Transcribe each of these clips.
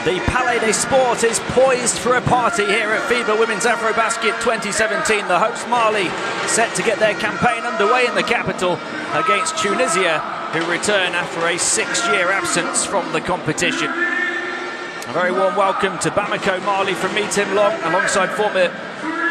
The Palais des Sports is poised for a party here at FIBA Women's AfroBasket 2017. The host Mali set to get their campaign underway in the capital against Tunisia, who return after a 6-year absence from the competition. A very warm welcome to Bamako, Mali from me, Tim Long, alongside former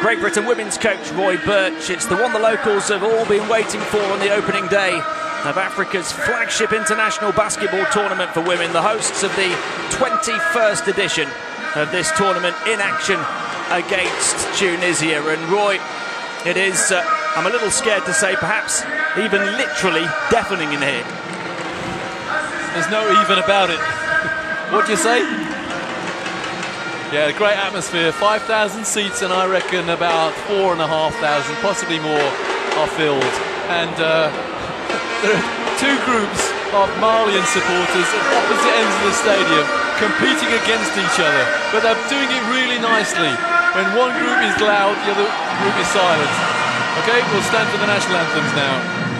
Great Britain women's coach Roy Birch. It's the one the locals have all been waiting for on the opening day of Africa's flagship international basketball tournament for women, the hosts of the 21st edition of this tournament in action against Tunisia. And Roy, it is, I'm a little scared to say, perhaps even literally deafening in here. There's no even about it. What do you say? Yeah, great atmosphere, 5,000 seats, and I reckon about 4,500, possibly more, are filled. And there are two groups of Malian supporters at opposite ends of the stadium competing against each other, but they're doing it really nicely. When one group is loud, the other group is silent. Okay, we'll stand for the national anthems now.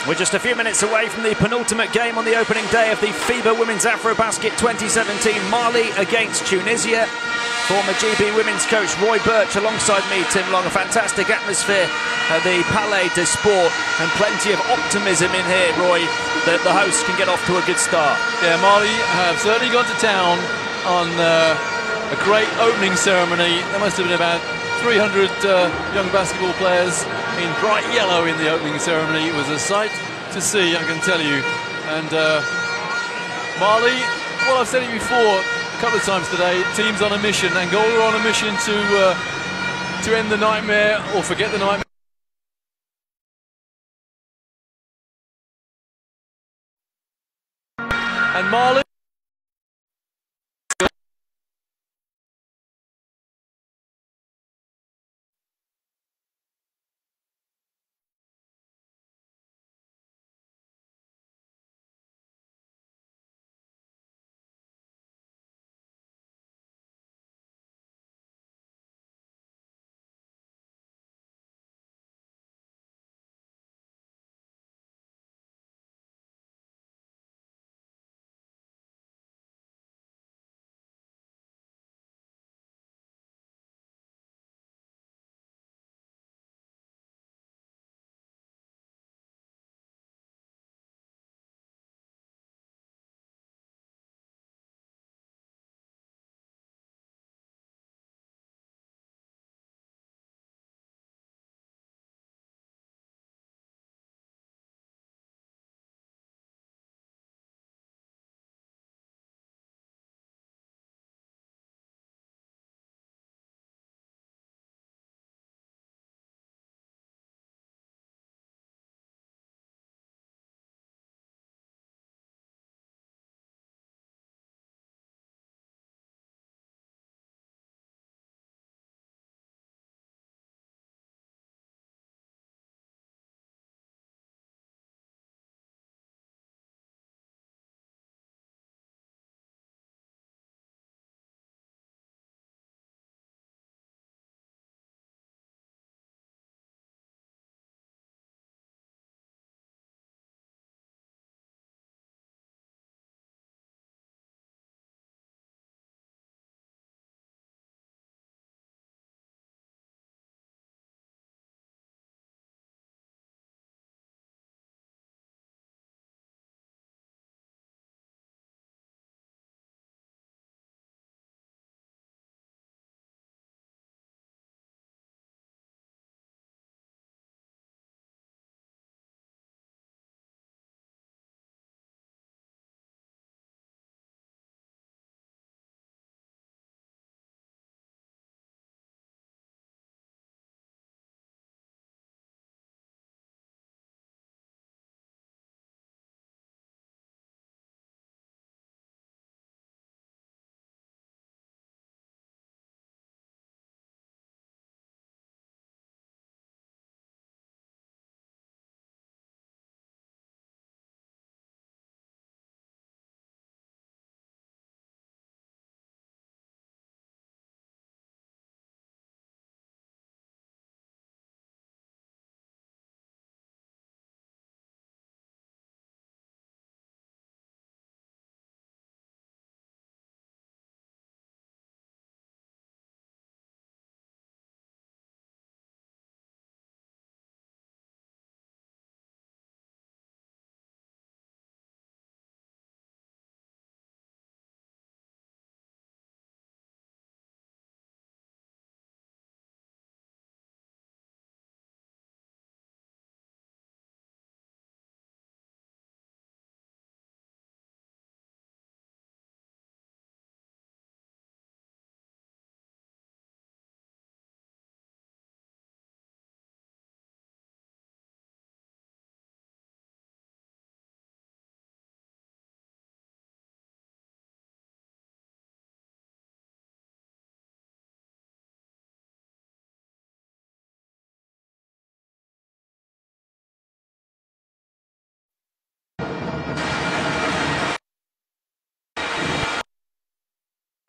We're just a few minutes away from the penultimate game on the opening day of the FIBA Women's AfroBasket 2017, Mali against Tunisia. Former GB women's coach Roy Birch alongside me, Tim Long. A fantastic atmosphere at the Palais des Sports and plenty of optimism in here, Roy, that the hosts can get off to a good start. Yeah, Mali have certainly gone to town on a great opening ceremony. There must have been about 300 young basketball players in bright yellow in the opening ceremony. It was a sight to see, I can tell you. And Mali, well, I've said it before a couple of times today, teams on a mission. Angola on a mission to end the nightmare or forget the nightmare. And Mali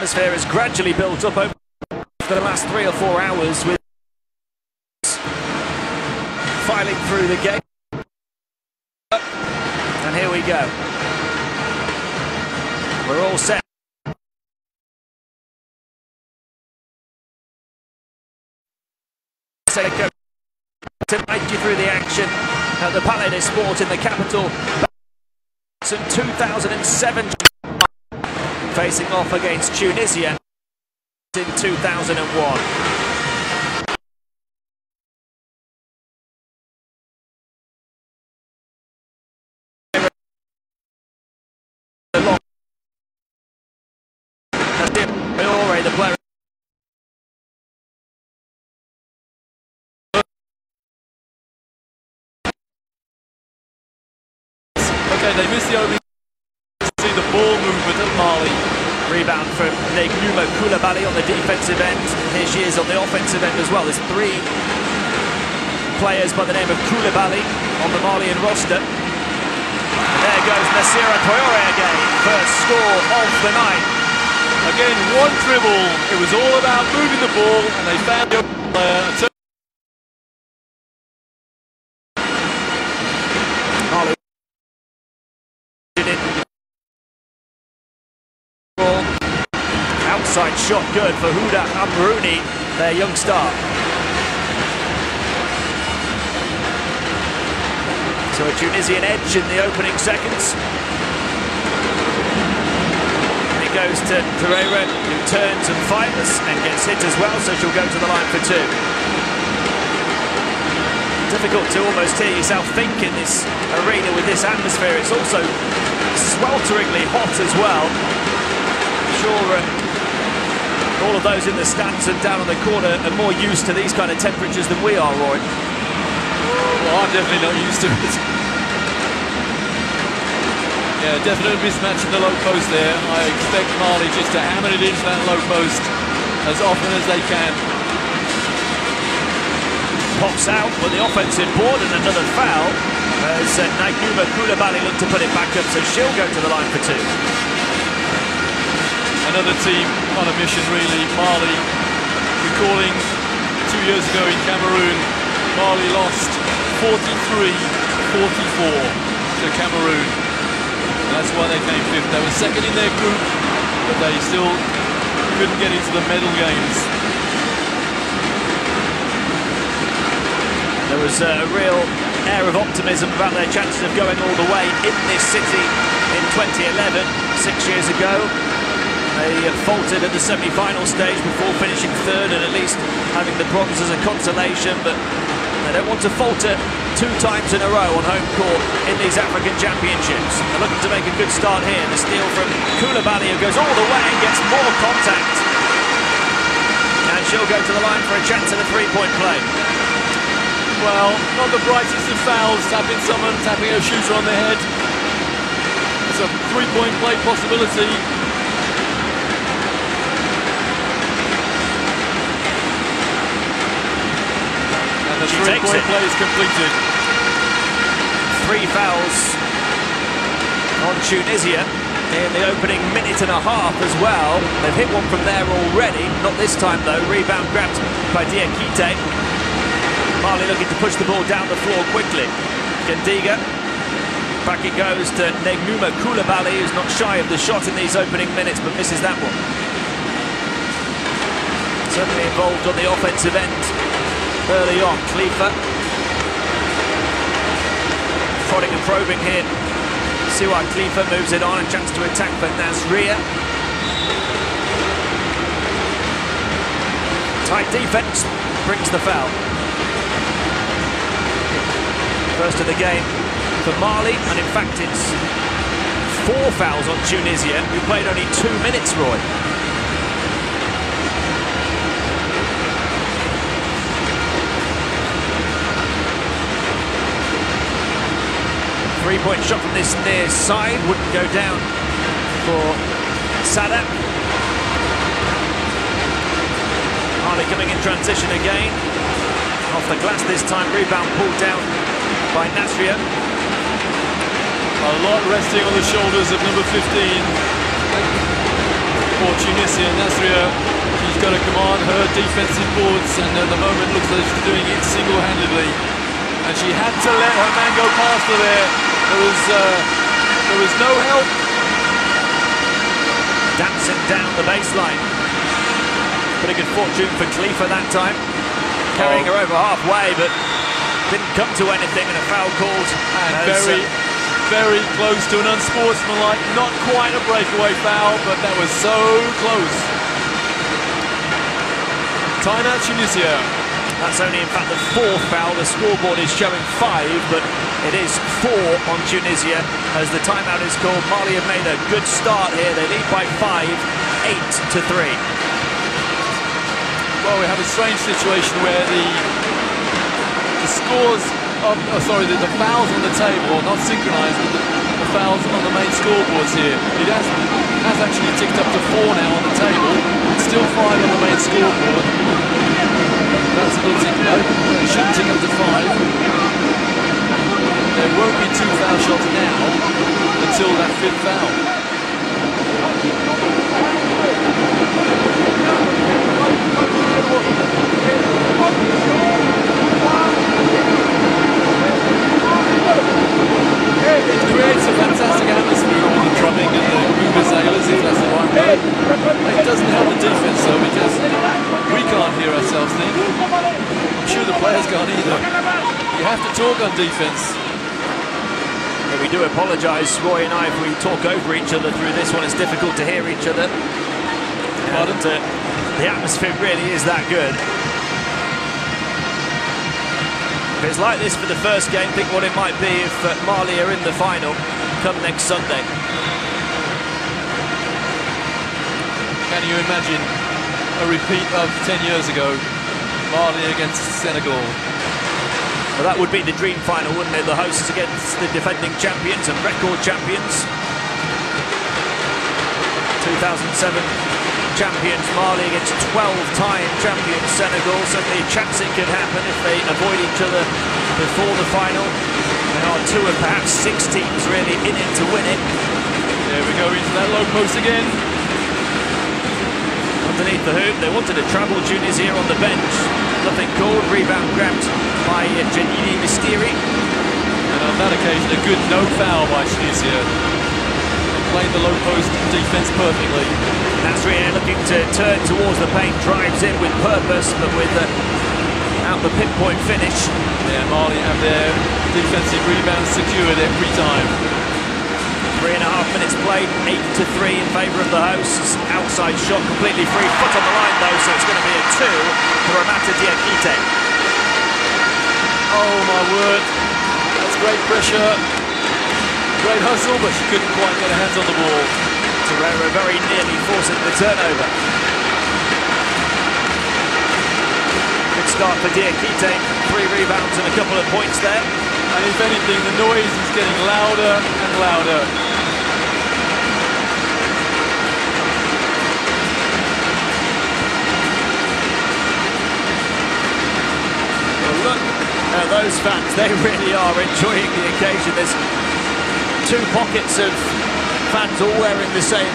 Atmosphere has gradually built up over the last 3 or 4 hours, with filing through the gate. And here we go. We're all set. To guide you through the action at the Palais des Sports in the capital. In 2007, facing off against Tunisia in 2001. The player. Okay, they missed the opening. See the ball movement of Mali. Rebound from Neguma Koulibaly on the defensive end. Here she is on the offensive end as well. There's 3 players by the name of Koulibaly on the Malian roster. And there goes Nasira Traoré again. First score of the night. Again, one dribble. It was all about moving the ball, and they found the player. Outside shot good for Huda Amrouni, their young star. So a Tunisian edge in the opening seconds. It goes to Pereira, who turns and fires and gets hit as well, so she'll go to the line for 2. Difficult to almost hear yourself think in this arena with this atmosphere. It's also swelteringly hot as well. I'm sure all of those in the stands and down on the corner are more used to these kind of temperatures than we are, Roy. Well, I'm definitely not used to it. Yeah, definite mismatch in the low post there. I expect Mali just to hammer it into that low post as often as they can. Pops out with the offensive board and another foul as Neguma Koulibaly looked to put it back up, so she'll go to the line for 2. Another team on a mission, really. Mali, recalling 2 years ago in Cameroon, Mali lost 43-44 to Cameroon. And that's why they came 5th. They were 2nd in their group, but they still couldn't get into the medal games. There was a real air of optimism about their chances of going all the way in this city in 2011, 6 years ago. They faltered at the semi-final stage before finishing 3rd and at least having the bronze as a consolation, but they don't want to falter 2 times in a row on home court in these African Championships. They're looking to make a good start here. The steal from Koulibaly, who goes all the way and gets more contact. And she'll go to the line for a chance at a 3-point play. Well, not the brightest of fouls, tapping someone, tapping a shooter on the head. It's a 3-point play possibility. And the 3-point play is completed. 3 fouls on Tunisia in the opening minute and a half as well. They've hit one from there already, not this time though. Rebound grabbed by Diakite. Mali looking to push the ball down the floor quickly. Gendiga. Back it goes to Neguma Koulibaly, who's not shy of the shot in these opening minutes, but misses that one. Certainly involved on the offensive end early on. Khalifa. Prodding and probing here. Siwa Khalifa moves it on, a chance to attack for Nasria. Tight defense brings the foul. First of the game for Mali, and in fact it's 4 fouls on Tunisia, who played only 2 minutes, Roy. Three-point shot from this near side wouldn't go down for Sadak. Mali coming in transition again. Off the glass this time, rebound pulled down by Nasria. A lot resting on the shoulders of number 15. for Tunisia. Nasria, she's got to command her defensive boards, and at the moment looks like she's doing it single-handedly. And she had to let her man go past her there. There was no help. Dancing down the baseline. Pretty good fortune for Khalifa that time. Carrying her over halfway, but didn't come to anything, and a foul called. And very close to an unsportsmanlike, not quite a breakaway foul, but that was so close. Timeout Tunisia. That's only, in fact, the fourth foul. The scoreboard is showing 5, but it is 4 on Tunisia as the timeout is called. Mali have made a good start here. They lead by 5, 8-3. Well, we have a strange situation where the scores of, the fouls on the table are not synchronized with the fouls on the main scoreboards here. It has actually ticked up to 4 now on the table. It's still 5 on the main scoreboard. That's a little tick up. It shouldn't tick up to 5. There won't be 2 foul shots now until that 5th foul. It creates a fantastic atmosphere with the drumming and the vuvuzelas, if that's the right word. It doesn't help the defense though, because we can't hear ourselves think. I'm sure the players can't either. You have to talk on defense. Yeah, we do apologise, Roy and I, if we talk over each other through this one. It's difficult to hear each other. And the atmosphere really is that good. If it's like this for the first game, think what it might be if Mali are in the final come next Sunday. Can you imagine a repeat of 10 years ago, Mali against Senegal? Well, that would be the dream final, wouldn't it? The hosts against the defending champions and record champions. 2007 champions Mali against 12-time champions Senegal. Certainly a chance it could happen if they avoid each other before the final. There are 2 of perhaps 6 teams really in it to win it. There we go into that low post again. Underneath the hoop, they wanted to travel Tunisia on the bench. Nothing called. Rebound grabbed by Janini Mistiri. And on that occasion, a good no foul by Tunisia. Playing the low post defense perfectly. Nasria looking to turn towards the paint, drives in with purpose, but with out the pinpoint finish. Yeah, Mali have their defensive rebounds secured every time. 3.5 minutes played, 8-3 in favour of the hosts. Outside shot completely free, foot on the line though, so it's going to be a 2 for Ramata Diakite. Oh my word, that's great pressure. Great hustle, but she couldn't quite get her hands on the ball. Torreira very nearly forcing the turnover. Good start for Diakite, 3 rebounds and a couple of points there. And if anything, the noise is getting louder and louder. Well, look at those fans, they really are enjoying the occasion. There's 2 pockets of fans all wearing the same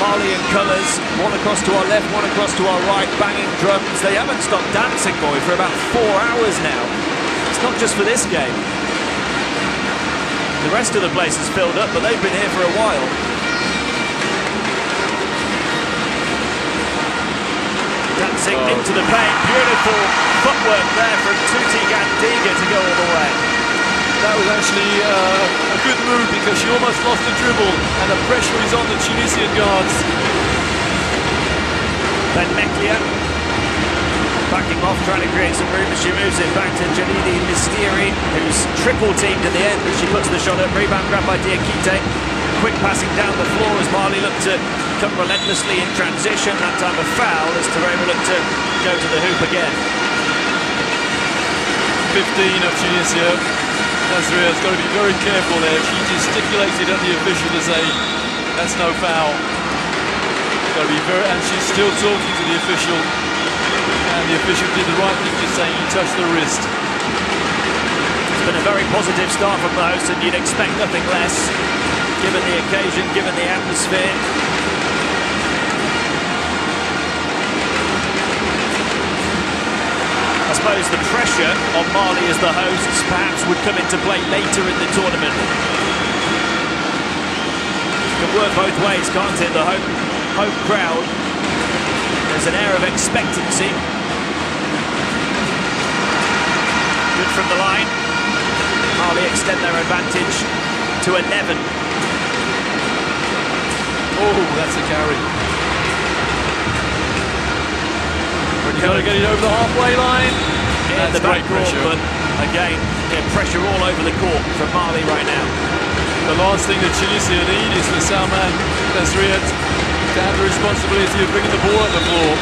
Malian colours, one across to our left, one across to our right, banging drums. They haven't stopped dancing, boy, for about 4 hours now. It's not just for this game. The rest of the place is filled up, but they've been here for a while. Dancing into the paint, beautiful footwork there from Tuti Gandiga to go all the way. That was actually a good move because she almost lost the dribble and the pressure is on the Tunisian guards. Then Meklia backing off, trying to create some room as she moves it back to Janini Mistiri, who's triple teamed in the end as she puts the shot up. Rebound grabbed by Diakite. Quick passing down the floor as Mali looked to come relentlessly in transition. That time a foul as Torreira looked to go to the hoop again. 15 of Tunisia. Nasria's got to be very careful there. She gesticulated at the official to say that's no foul. Got to be very, and she's still talking to the official, and the official did the right thing to say you touched the wrist. It's been a very positive start from the hosts, and you'd expect nothing less, given the occasion, given the atmosphere. suppose the pressure on Mali as the hosts perhaps would come into play later in the tournament. It can work both ways, can't it? The home crowd, there's an air of expectancy. Good from the line. Mali extend their advantage to 11. Oh, that's a carry. You've got to get it over the halfway line. In the back pressure. But again, pressure all over the court from Mali right now. The last thing that Tunisia need is for Salman Nasriat to have the responsibility of bringing the ball up the floor.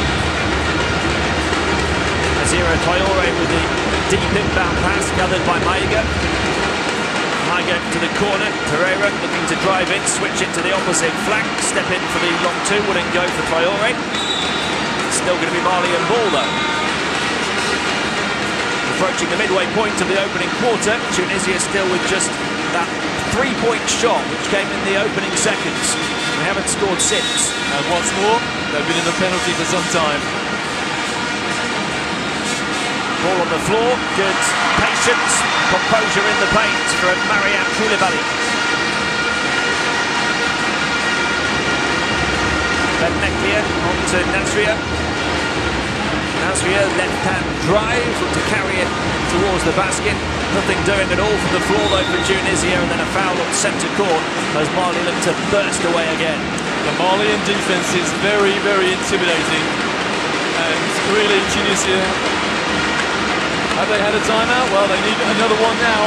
Azira Traore with the deep inbound pass gathered by Maiga. Maiga to the corner. Pereira looking to drive in, switch it to the opposite flank. Step in for the long two, wouldn't go for Traore. Still going to be Mali and ball though. Approaching the midway point of the opening quarter, Tunisia still with just that three-point shot which came in the opening seconds. They haven't scored since. And what's more, they've been in the penalty for some time. Ball on the floor, good patience, composure in the paint from Mariam Koulibaly. Ben Meklia on to Nasria. Nasria, left-hand drive to carry it towards the basket. Nothing doing at all from the floor though for Tunisia, and then a foul on centre court as Mali look to burst away again. The Malian defence is very, very intimidating. And really, Tunisia, have they had a timeout? Well, they need another one now.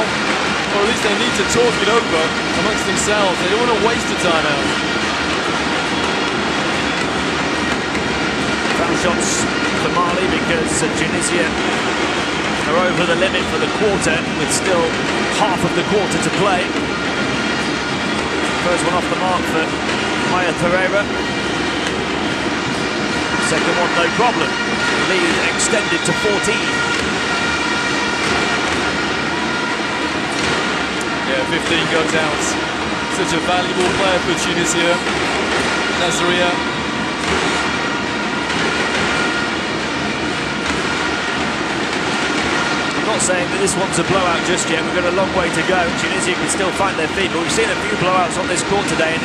Or at least they need to talk it over amongst themselves. They don't want to waste a timeout. Foul shots for Mali because Tunisia are over the limit for the quarter with still half of the quarter to play. First one off the mark for Maya Pereira. Second one no problem. Lead extended to 14. Yeah, 15 goes out. Such a valuable player for Tunisia. Nasria. I'm not saying that this one's a blowout just yet. We've got a long way to go. Tunisia can still find their feet, but we've seen a few blowouts on this court today, and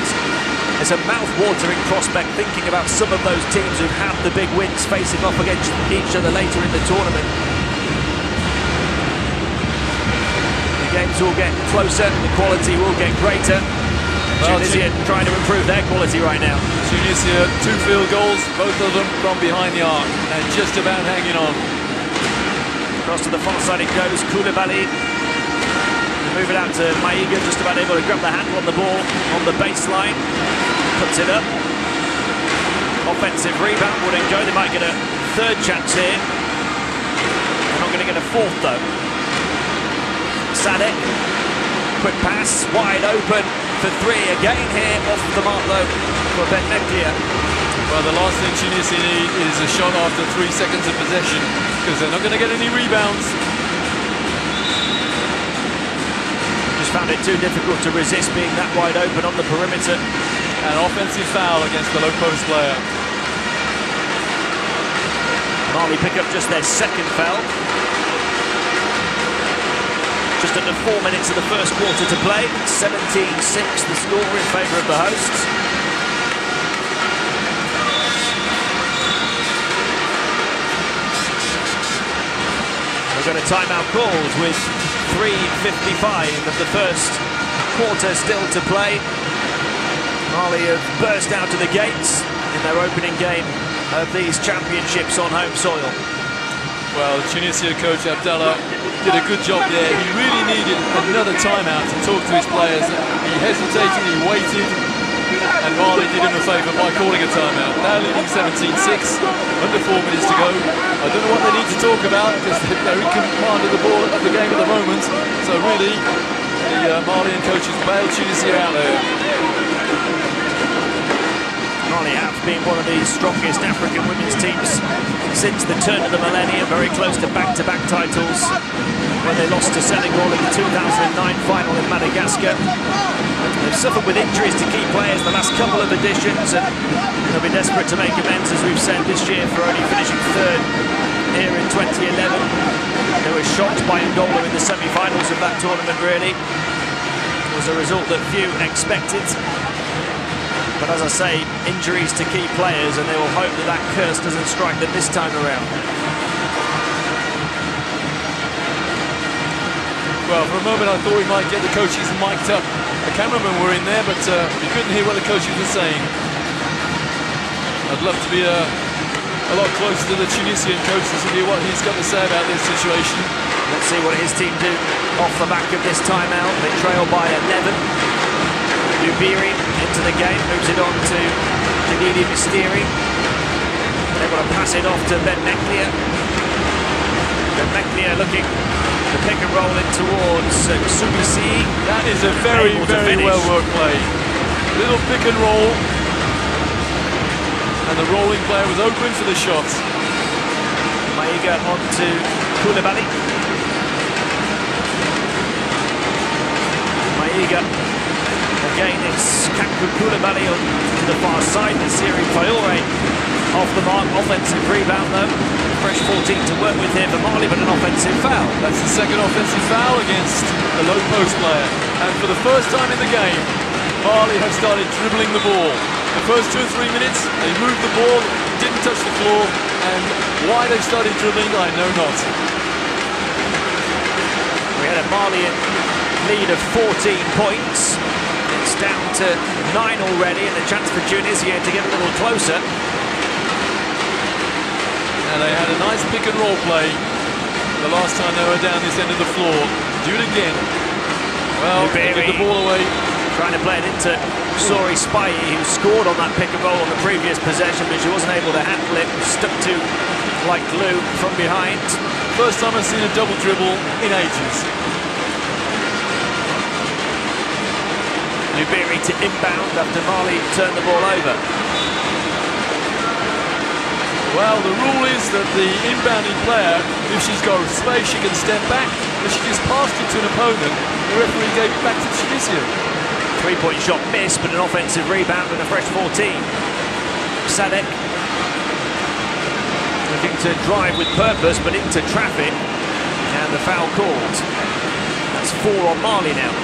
it's a mouth-watering prospect thinking about some of those teams who've had the big wins facing off against each other later in the tournament. The games will get closer, the quality will get greater. Well, Tunisia trying to improve their quality right now. Tunisia, 2 field goals, both of them from behind the arc, and just about hanging on. Across to the far side it goes, Koulibaly. Move it out to Maiga, just about able to grab the handle on the ball on the baseline. Puts it up. Offensive rebound, wouldn't go. They might get a third chance here. They're not going to get a fourth though. Sadek, quick pass, wide open for 3 again here, off the mark though for Ben Meklia. Well, the last thing Tunisia need is a shot after 3 seconds of possession, because they're not going to get any rebounds. Just found it too difficult to resist being that wide open on the perimeter. An offensive foul against the low post player. Mali pick up just their second foul. Just under 4 minutes of the first quarter to play. 17-6 the score in favour of the hosts. We've got a timeout called with 3:55 of the first quarter still to play. Mali have burst out of the gates in their opening game of these championships on home soil. Well, Tunisia coach Abdallah did a good job there. He really needed another timeout to talk to his players. He hesitated, he waited, and Mali did him a favour by calling a timeout. Now leading 17-6, under 4 minutes to go. I don't know what they need to talk about because they're in command of the ball of the game at the moment. So really, the Malian coaches bailed Tunisia out there. Mali have been one of the strongest African women's teams since the turn of the millennium, very close to back-to-back titles when they lost to Senegal in the 2009 final in Madagascar. They've suffered with injuries to key players the last couple of editions, and they'll be desperate to make amends, as we've said, this year for only finishing third here in 2011. They were shocked by Angola in the semi-finals of that tournament, really. It was a result that few expected. But as I say, injuries to key players, and they will hope that that curse doesn't strike them this time around. Well, for a moment I thought we might get the coaches mic'd up. The cameramen were in there, but we couldn't hear what the coaches were saying. I'd love to be a lot closer to the Tunisian coach to hear what he's got to say about this situation. Let's see what his team do off the back of this timeout. They trail by 11. Lubiri into the game, moves it on to Janidi Misteri. They've got to pass it off to Ben Meklia. Ben Meklia looking to pick and roll in towards Subisi. That is a very, very well worked play. Little pick and roll. And the rolling player was open for the shot. Maiga on to Koulibaly. Maiga. Again, it's Kankou Koulibaly on to the far side. Nasiri Fayoure off the mark. Offensive rebound, though. Fresh 14 to work with here for Mali, but an offensive foul. That's the second offensive foul against the low post player. And for the first time in the game, Mali have started dribbling the ball. The first 2 or 3 minutes, they moved the ball, didn't touch the floor, and why they started dribbling, I know not. We had a Malian lead of 14 points. It's down to 9 already, and a chance for Tunisia to get a little closer. And they had a nice pick and roll play the last time they were down this end of the floor. Do it again. Well, they get the ball away. Trying to play it into Sori Spayi, who scored on that pick and roll on the previous possession, but she wasn't able to handle it. Stuck to like glue from behind. First time I've seen a double dribble in ages. Lubiri to inbound after Mali turned the ball over. Well, the rule is that the inbounding player, if she's got space, she can step back. If she just passed it to an opponent, the referee gave it back to Tunisia. 3-point shot missed, but an offensive rebound and a fresh 14. Sadek looking to drive with purpose, but into traffic, and the foul called. That's 4 on Mali now.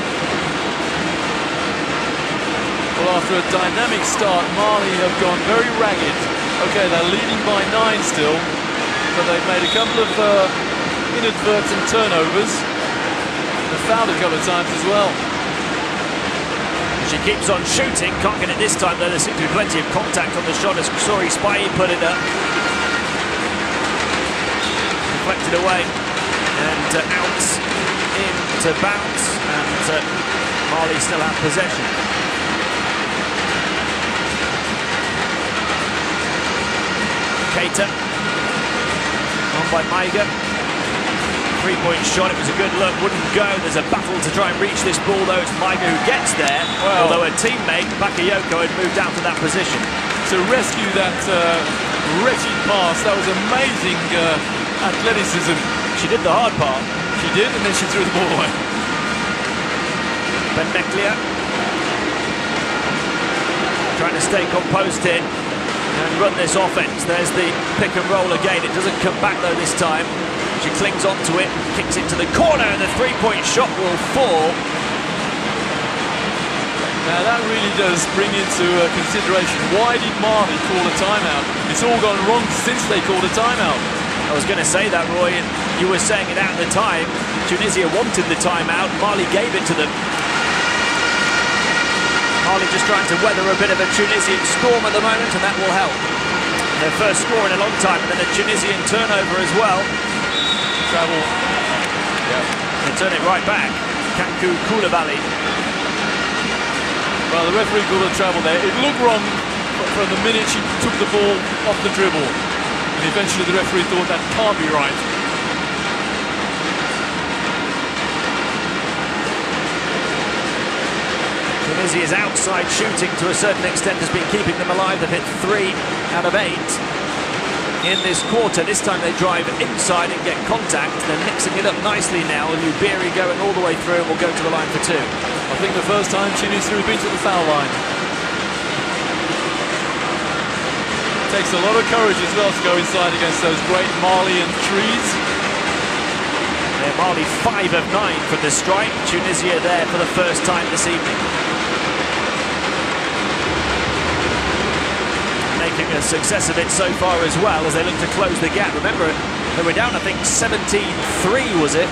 Well, after a dynamic start, Mali have gone very ragged. Okay, they're leading by 9 still, but they've made a couple of inadvertent turnovers. They've fouled a couple of times as well. She keeps on shooting, can't get it this time though. There seems to be plenty of contact on the shot as Sori Spayi put it up. Deflected away and out into bounce, and Mali still have possession. Keita on by Maiga. 3-point shot, it was a good look, wouldn't go. There's a battle to try and reach this ball though. It's Maiga who gets there, although her teammate Bakayoko had moved out to that position. To rescue that wretched pass, that was amazing athleticism. She did the hard part. She did, and then she threw the ball away. Ben Meklia trying to stay composed here and run this offense. There's the pick and roll again. It doesn't come back though this time. She clings onto it, kicks into the corner, and the 3-point shot will fall. Now that really does bring into consideration, why did Mali call a timeout? It's all gone wrong since they called a timeout. I was going to say that, Roy, and you were saying it at the time. Tunisia wanted the timeout, Mali gave it to them. Mali just trying to weather a bit of a Tunisian storm at the moment, and that will help. Their first score in a long time, and then a Tunisian turnover as well. Travel. Yeah. They turn it right back. Kankou Koulibaly. Well, the referee called a travel there. It looked wrong from the minute she took the ball off the dribble. And eventually the referee thought that can't be right. Tunisia's outside shooting to a certain extent has been keeping them alive. They've hit 3 out of 8 in this quarter. This time they drive inside and get contact. They're mixing it up nicely now. Lubiri going all the way through and will go to the line for 2. I think the first time Tunisia have been to the foul line. Takes a lot of courage as well to go inside against those great Malian trees. Mali 5 of 9 from the stripe. Tunisia there for the first time this evening. Making a success of it so far as well as they look to close the gap. Remember, they were down, I think, 17-3 was it,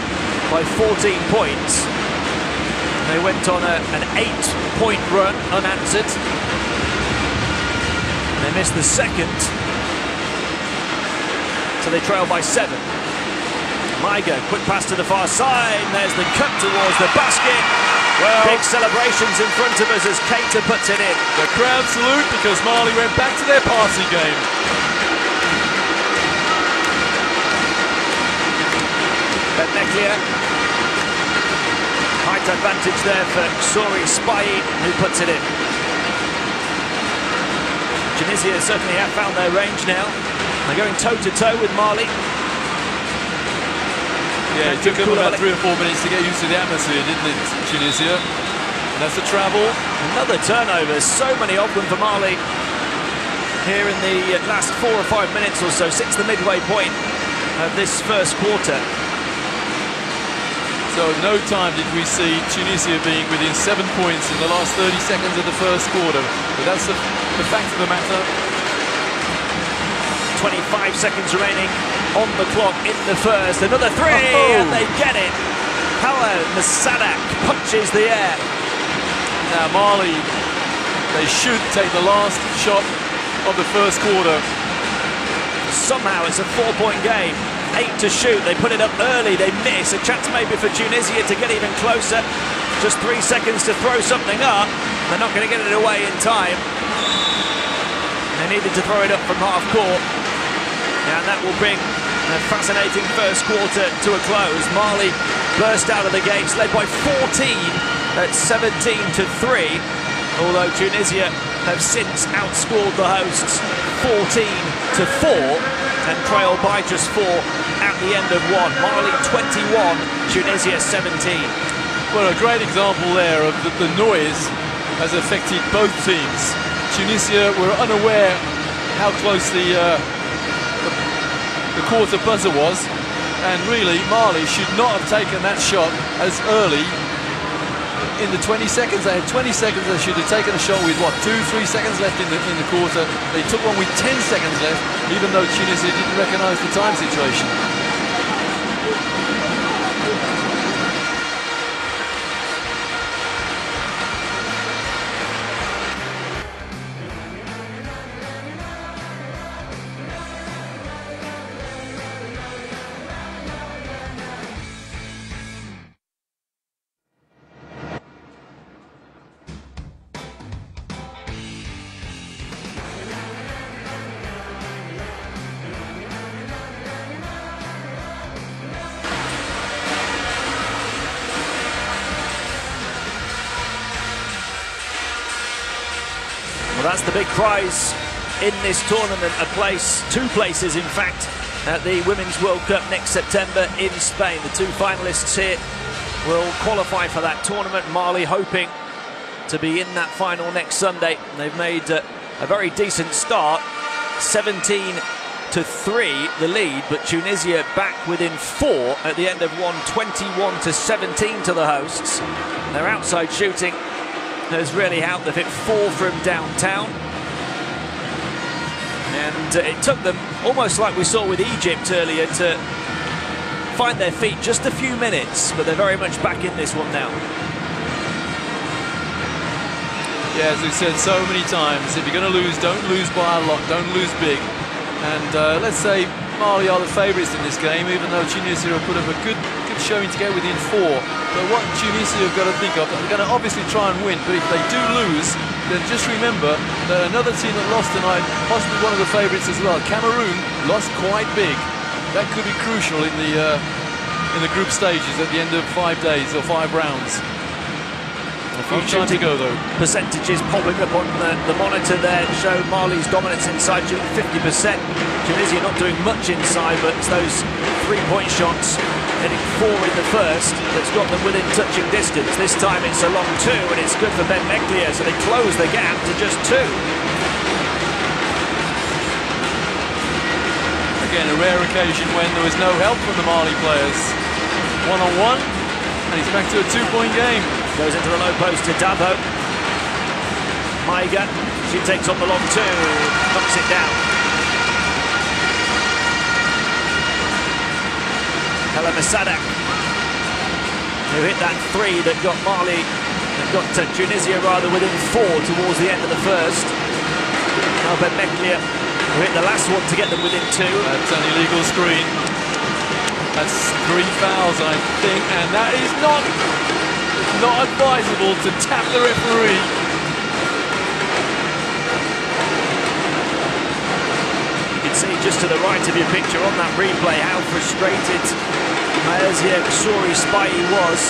by 14 points. They went on an 8-point run unanswered. They missed the second, so they trail by 7. Maiga, quick pass to the far side. There's the cut towards the basket. Well, big celebrations in front of us as Keita puts it in. The crowd salute because Mali went back to their party game. Benmeklia. Height advantage there for Sori Spy, who puts it in. Tunisia certainly have found their range now. They're going toe-to-toe with Mali. Yeah, it took them about 3 or 4 minutes to get used to the atmosphere, didn't it, Tunisia? And that's the travel. Another turnover, so many of them for Mali here in the last 4 or 5 minutes or so, since the midway point of this first quarter. So no time did we see Tunisia being within 7 points in the last 30 seconds of the first quarter. But that's the fact of the matter. 25 seconds remaining on the clock in the first. Another 3, and they get it. Hala Masadak punches the air. Now Mali, they should take the last shot of the first quarter. Somehow it's a 4-point game. 8 to shoot. They put it up early. They miss. A chance maybe for Tunisia to get even closer. Just 3 seconds to throw something up. They're not going to get it away in time. They needed to throw it up from half court. And that will bring a fascinating first quarter to a close. Mali burst out of the gates, led by 14 at 17-3. Although Tunisia have since outscored the hosts 14-4 and trail by just 4 at the end of 1. Mali 21, Tunisia 17. Well, a great example there of the noise has affected both teams. Tunisia were unaware how close the quarter buzzer was, and really Mali should not have taken that shot as early in the 20 seconds. They had 20 seconds. They should have taken a shot with what, 2-3 seconds left in the quarter. They took one with 10 seconds left, even though Tunisia didn't recognize the time situation. Well, that's the big prize in this tournament, two places in fact, at the Women's World Cup next September in Spain. The 2 finalists here will qualify for that tournament. Mali hoping to be in that final next Sunday. They've made a very decent start, 17-3 the lead, but Tunisia back within 4 at the end of 1, 21-17 to the hosts. Their outside shooting has really helped. They've hit 4 from downtown. And it took them, almost like we saw with Egypt earlier, to find their feet just a few minutes, but they're very much back in this one now. Yeah, as we've said so many times, if you're going to lose, don't lose by a lot, don't lose big. And let's say Mali are the favourites in this game, even though Tunisia have put up a good showing to get within 4. But what Tunisia have got to think of, they're going to obviously try and win, but if they do lose, then just remember that another team that lost tonight, possibly one of the favourites as well, Cameroon, lost quite big. That could be crucial in the group stages at the end of 5 days or 5 rounds. A few time to go though. Percentages popping up on the monitor there show Mali's dominance inside, shooting 50%. Tunisia not doing much inside, but it's those 3-point shots, hitting 4 in the first, that's got them within touching distance. This time it's a long 2, and it's good for Benmeklia, so they close the gap to just 2. Again, a rare occasion when there was no help from the Mali players. One-on-one, and he's back to a 2-point game. Goes into the low post to Dabo. Maiga, she takes on the long two, knocks it down. Helen Sadak, who hit that three that got Mali, that got Tunisia rather within 4 towards the end of the first. Now Ben Meklia, who hit the last one to get them within 2. That's an illegal screen. That's 3 fouls, I think, and that is not advisable to tap the referee. You can see just to the right of your picture on that replay how frustrated solidifies was.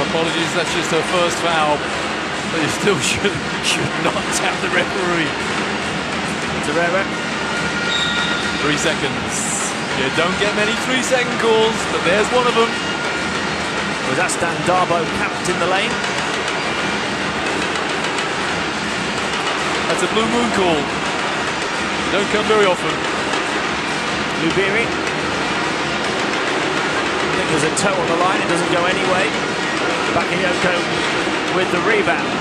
Apologies, that's just her first foul, but you still should not tap the referee. Terrera. 3 seconds. You don't get many 3-second calls, but there's one of them. Was Astan Dabo capped in the lane? That's a blue moon call. They don't come very often. Lubiri. I think there's a toe on the line, it doesn't go anyway. Bakayoko with the rebound.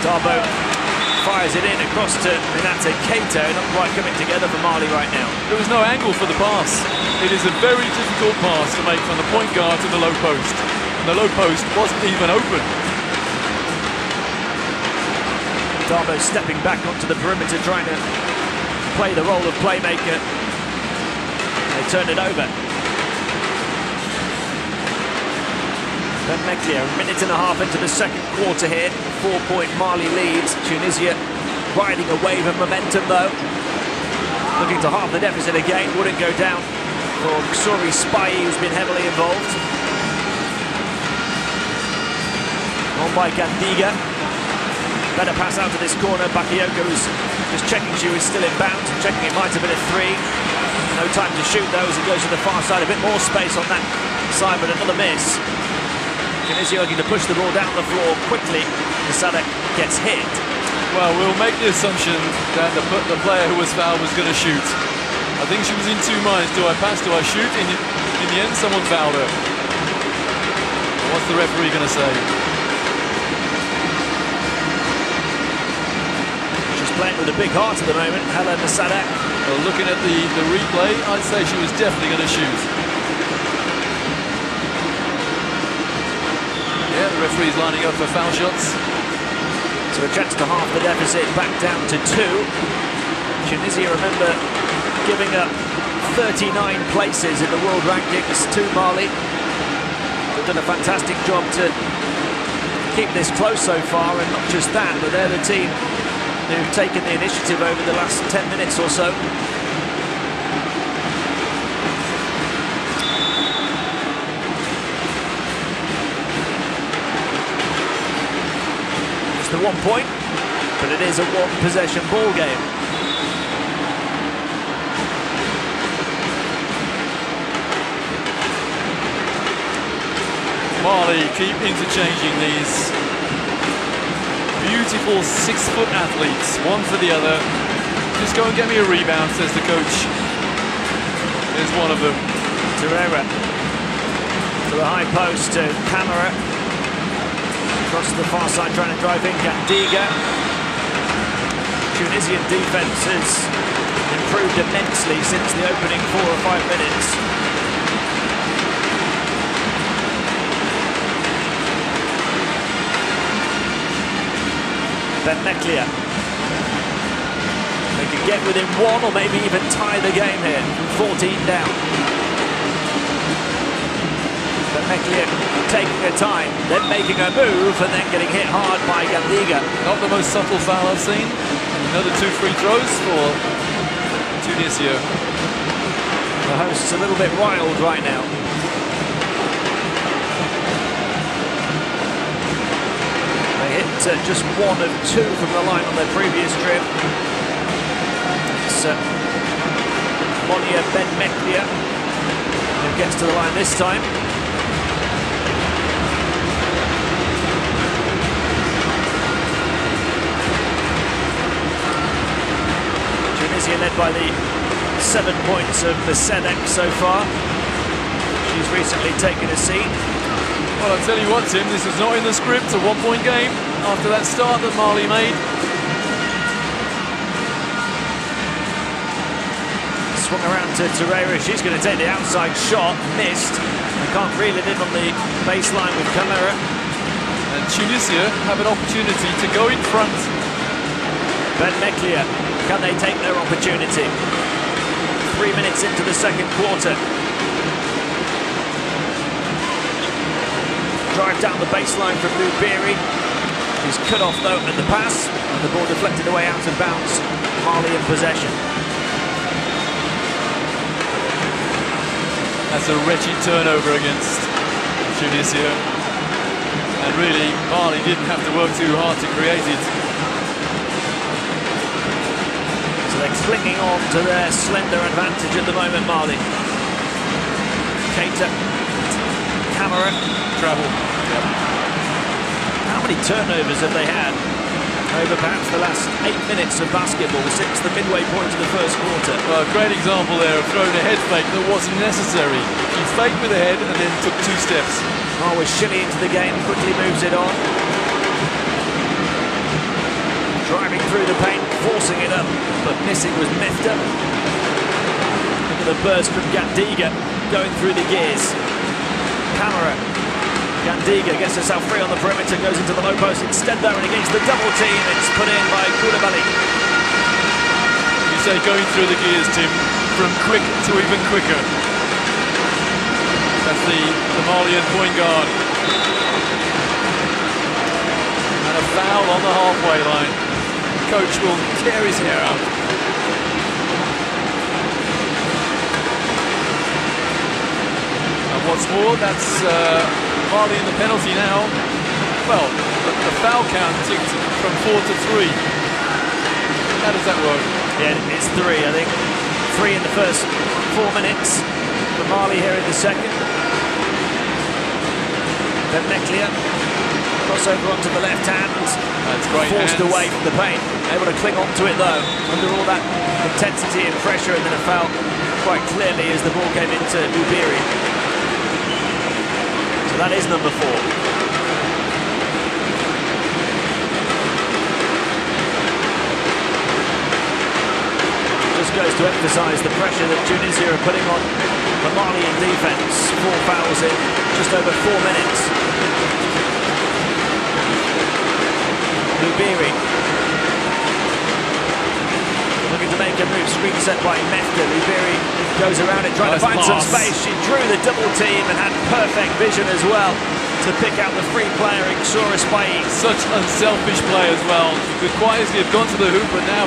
Dabo fires it in across to Minata Keita, not quite coming together for Mali right now. There was no angle for the pass. It is a very difficult pass to make from the point guard to the low post. And the low post wasn't even open. Dabo stepping back onto the perimeter, trying to play the role of playmaker. They turn it over. Ben Meklia, a minute and a half into the second quarter here. 4-point Mali leads. Tunisia riding a wave of momentum though. Looking to half the deficit again. Wouldn't go down for Solidifies, who's been heavily involved. On by Gandiga. Better pass out to this corner. Bakayoko is just checking she was still in bounds. Checking it might have been a 3. No time to shoot those. It goes to the far side. A bit more space on that side, but another miss. Tunisia looking to push the ball down the floor quickly. Sadak gets hit. Well, we'll make the assumption that the player who was fouled was going to shoot. I think she was in 2 minds. Do I pass? Do I shoot? In the end, someone fouled her. What's the referee going to say? She's playing with a big heart at the moment, Helen Sadak. Well, looking at the replay, I'd say she was definitely going to shoot. Yeah, the referee's lining up for foul shots. So a chance to half the deficit, back down to 2. Tunisia, remember, giving up 39 places in the world rankings to Mali. They've done a fantastic job to keep this close so far, and not just that, but they're the team who've taken the initiative over the last 10 minutes or so. The 1 point, but it is a 1-possession ball game. Mali keep interchanging these beautiful 6-foot athletes, one for the other. Just go and get me a rebound, says the coach. Here's one of them. Terrera to the high post to Camara. Across to the far side, trying to drive in Gandiga. Tunisian defense has improved immensely since the opening 4 or 5 minutes. Ben Meklia. They could get within 1 or maybe even tie the game here from 14 down. Ben Meklia taking their time, then making a move, and then getting hit hard by Gandiga. Not the most subtle foul I've seen. Another 2 free throws for Tunisia. The hosts a little bit wild right now. They hit just 1 of 2 from the line on their previous trip. It's Monia Ben Meklia who gets to the line this time. Tunisia led by the 7 points of Sedek so far. She's recently taken a seat. Well, I'll tell you what, Tim, this was not in the script, a 1-point game after that start that Mali made. Swung around to Torreira, she's going to take the outside shot, missed. They can't reel it in on the baseline with Camara. And Tunisia have an opportunity to go in front. Ben Meklia, can they take their opportunity? 3 minutes into the second quarter. Drive down the baseline from Lubiri. He's cut off though at the pass, and the ball deflected away out of bounds. Mali in possession. That's a wretched turnover against Tunisia. And really, Mali didn't have to work too hard to create it. So they're clinging on to their slender advantage at the moment, Mali. Keita, Camara, Travel. Yep. How many turnovers have they had over perhaps the last 8 minutes of basketball since the midway point of the first quarter? Well, a great example there of throwing a head fake that wasn't necessary. She faked with the head and then took 2 steps. With Shilly into the game, quickly moves it on. Driving through the paint, forcing it up, but missing was Mifta. Look at the burst from Gandiga going through the gears. Camara. Gandiga gets herself free on the perimeter, goes into the low post instead though, and against the double team, it's put in by Koulibaly. You say going through the gears, Tim, from quick to even quicker. That's the Malian point guard. And a foul on the halfway line. Coach will tear his hair out. And what's more, that's Mali in the penalty now. Well, the foul count ticked from 4 to 3. How does that work? Yeah, it's 3, I think. 3 in the first 4 minutes for Mali here in the second. Then Meklia, crossover onto the left hand. That's great. Forced hands. away from the paint. Able to cling on to it though, under all that intensity and pressure, and then a foul quite clearly as the ball came into Lubiri. So that is number 4. Just goes to emphasise the pressure that Tunisia are putting on the Malian defence. 4 fouls in just over 4 minutes. Lubiri looking to make a move, screen set by Mefta. Lubiri goes around it, trying to find some space. She drew the double team and had perfect vision as well to pick out the free player, Iksura Spahis. Such unselfish play as well. She could quite easily have gone to the hoop, but now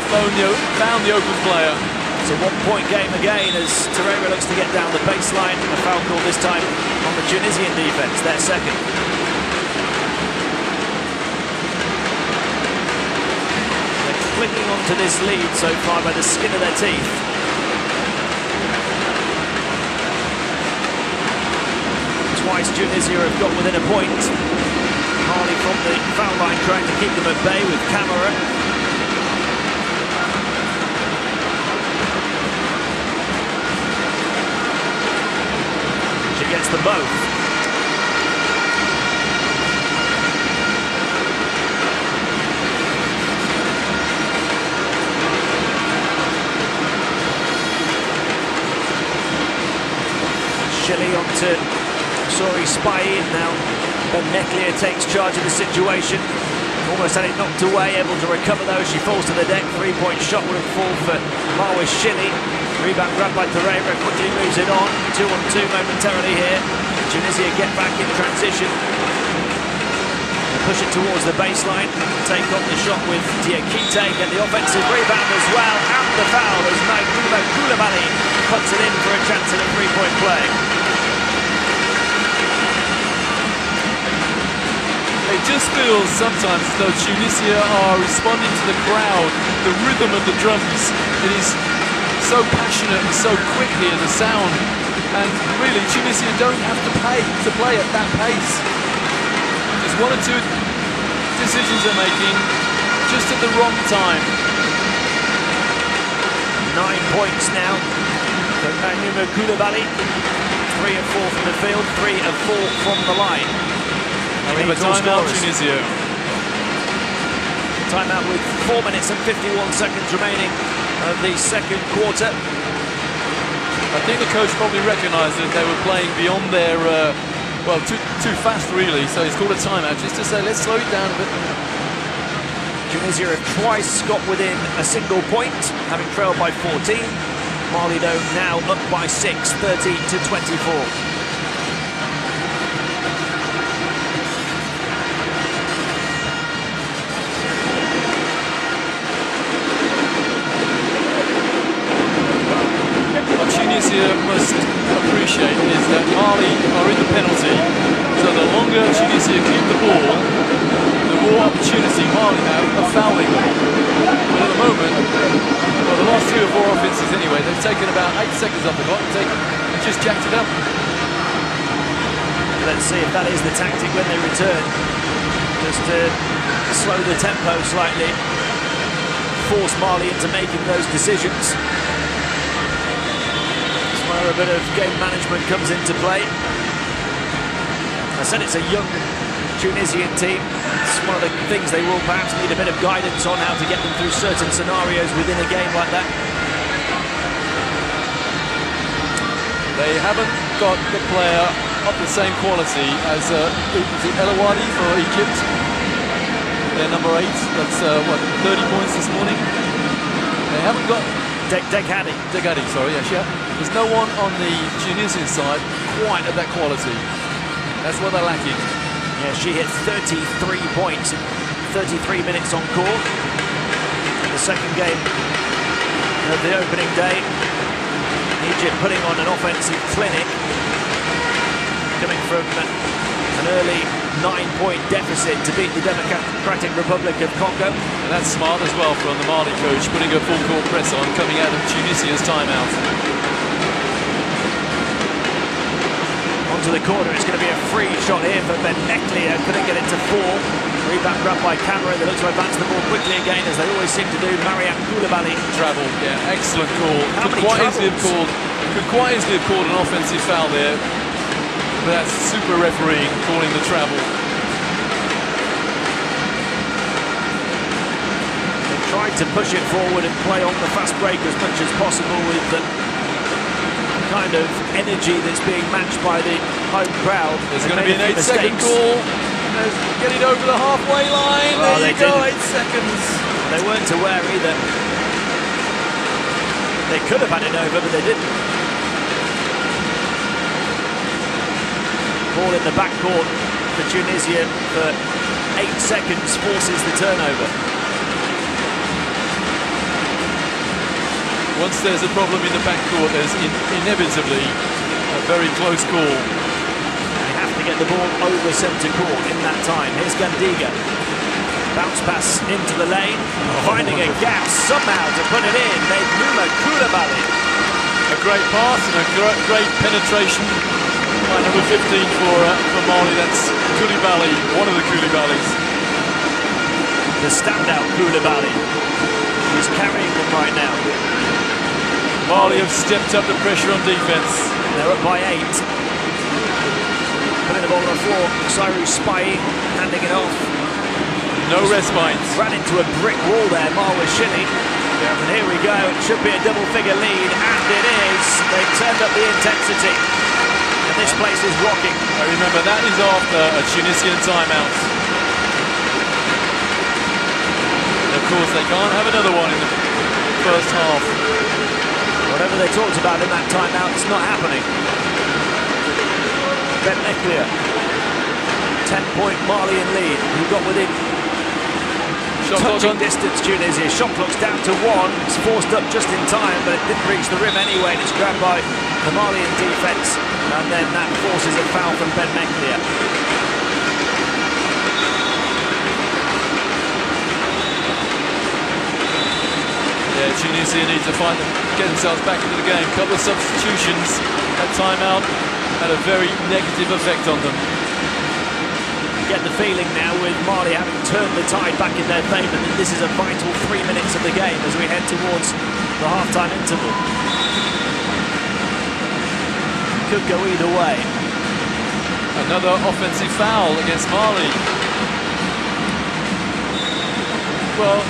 found the open player. It's a 1-point game again as Torreira looks to get down the baseline. A foul call this time on the Tunisian defence, their second. They're clinging on to this lead so far by the skin of their teeth. Twice Tunisia have got within a point. Mali from the foul line trying to keep them at bay with Camara. She gets them both. Shilly onto Spahis now. Ben Meklia takes charge of the situation. Almost had it knocked away, able to recover though. She falls to the deck. 3-point shot would have fallen for Marwa Shilly. Rebound grabbed by Torreira, quickly moves it on. 2-on-2 momentarily here. Tunisia get back in transition. Push it towards the baseline. Take on the shot with Diakite. Get the offensive rebound as well. And the foul as Koulibaly puts it in for a chance at a 3-point play. It just feels sometimes as though Tunisia are responding to the crowd, the rhythm of the drums. It is so passionate and so quick here, the sound. And really, Tunisia don't have to play at that pace. Just 1 or 2 decisions they're making just at the wrong time. 9 points now for Anuma Koulibaly. 3 of 4 from the field, 3 of 4 from the line. We have a timeout, Tunisia. Timeout with 4 minutes and 51 seconds remaining of the second quarter. I think the coach probably recognised that they were playing beyond their, well, too fast really, so he's called a timeout just to say, let's slow it down a bit. Tunisia have twice got within a single point, having trailed by 14. Mali, though, now up by 6, 30-24. Tunisia must appreciate is that Mali are in the penalty, so the longer Tunisia keep the ball, the more opportunity Mali have of fouling them. But at the moment, well, the last 3 or 4 offences anyway, they've taken about 8 seconds off the clock and just jacked it up. Let's see if that is the tactic when they return, just to slow the tempo slightly, force Mali into making those decisions. Where a bit of game management comes into play. I said it's a young Tunisian team. It's one of the things they will perhaps need a bit of guidance on, how to get them through certain scenarios within a game like that. They haven't got the player of the same quality as El Awadi for Egypt. They're number 8. That's what, 30 points this morning. They haven't got Deghadi, sorry, yes, yeah. There's no one on the Tunisian side quite at that quality. That's what they're lacking. Yeah, she hit 33 points in 33 minutes on court. In the second game of the opening day, Egypt putting on an offensive clinic, coming from an early 9-point deficit to beat the Democratic Republic of Congo. And that's smart as well from the Mali coach, putting a full court press on, coming out of Tunisia's timeout. Onto the corner, it's going to be a free shot here for Ben Meklia, couldn't get it to fall. Rebound grabbed by Cameron, they look to advance the ball quickly again, as they always seem to do. Mariam Koulibaly. Travel, yeah, excellent call. Could quite easily have called an offensive foul there. But that's super refereeing, calling the travel. They tried to push it forward and play on the fast break as much as possible with the kind of energy that's being matched by the home crowd. There's going to be an 8-second call. Get it over the halfway line. Well, there you go, 8 seconds. They weren't aware either. They could have had it over, but they didn't. Ball in the backcourt for Tunisia for 8 seconds, forces the turnover. Once there's a problem in the backcourt, there's inevitably a very close call. They have to get the ball over centre court in that time. Here's Gandiga. Bounce pass into the lane, finding a gap somehow to put it in. Anuma Koulibaly. A great pass and a great penetration. Number 15 for Mali, that's Koulibaly, one of the Koulibalys. The standout Koulibaly, who's carrying them right now. Mali have stepped up the pressure on defence. They're up by 8. Putting the ball on the floor, Cyrus spying, handing it off. No respites. Ran into a brick wall there, Marwa Shini. Yeah. And here we go, it should be a double-figure lead, and it is. They've turned up the intensity. This place is rocking. Remember, that is after a Tunisian timeout. And of course, they can't have another one in the first half. Whatever they talked about in that timeout, it's not happening. Ben Meklia, 10-point Malian lead, who got within touching distance. Tunisia, shot clock's down to 1. It's forced up just in time, but it didn't reach the rim anyway, and it's grabbed by the Malian defence. And then that forces a foul from Ben Meklia. Yeah, Tunisia need to get themselves back into the game. Couple of substitutions. That timeout had a very negative effect on them. Get the feeling now with Mali having turned the tide back in their favour that this is a vital 3 minutes of the game as we head towards the half-time interval. Could go either way. Another offensive foul against Mali. Well,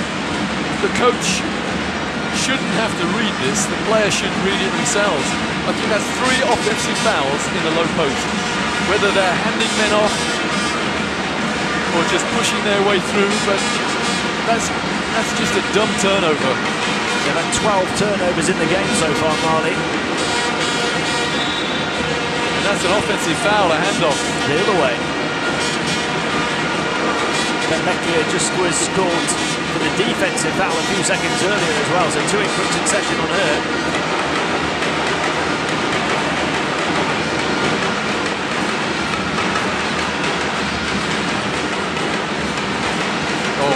the coach shouldn't have to read this. The players should read it themselves. I think that's 3 offensive fouls in the low post. Whether they're handing men off or just pushing their way through, but that's just a dumb turnover. They've had 12 turnovers in the game so far, Mali. And that's an offensive foul, a handoff. The other way. Benmeklia just was called for the defensive foul a few seconds earlier as well, so 2 in quick succession on her.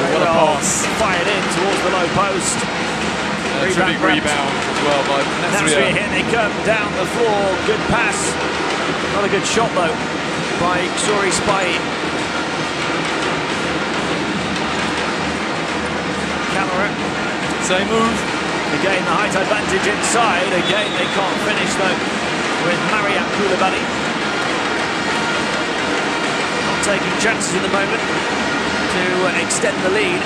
What a pass. Fired in towards the low post. A terrific rebound as well by Nasria. Here they come down the floor. Good pass. Not a good shot though by solidifies. Camera. Same move. Again the height advantage inside. Again they can't finish though with Mariam Koulibaly. Not taking chances at the moment to extend the lead.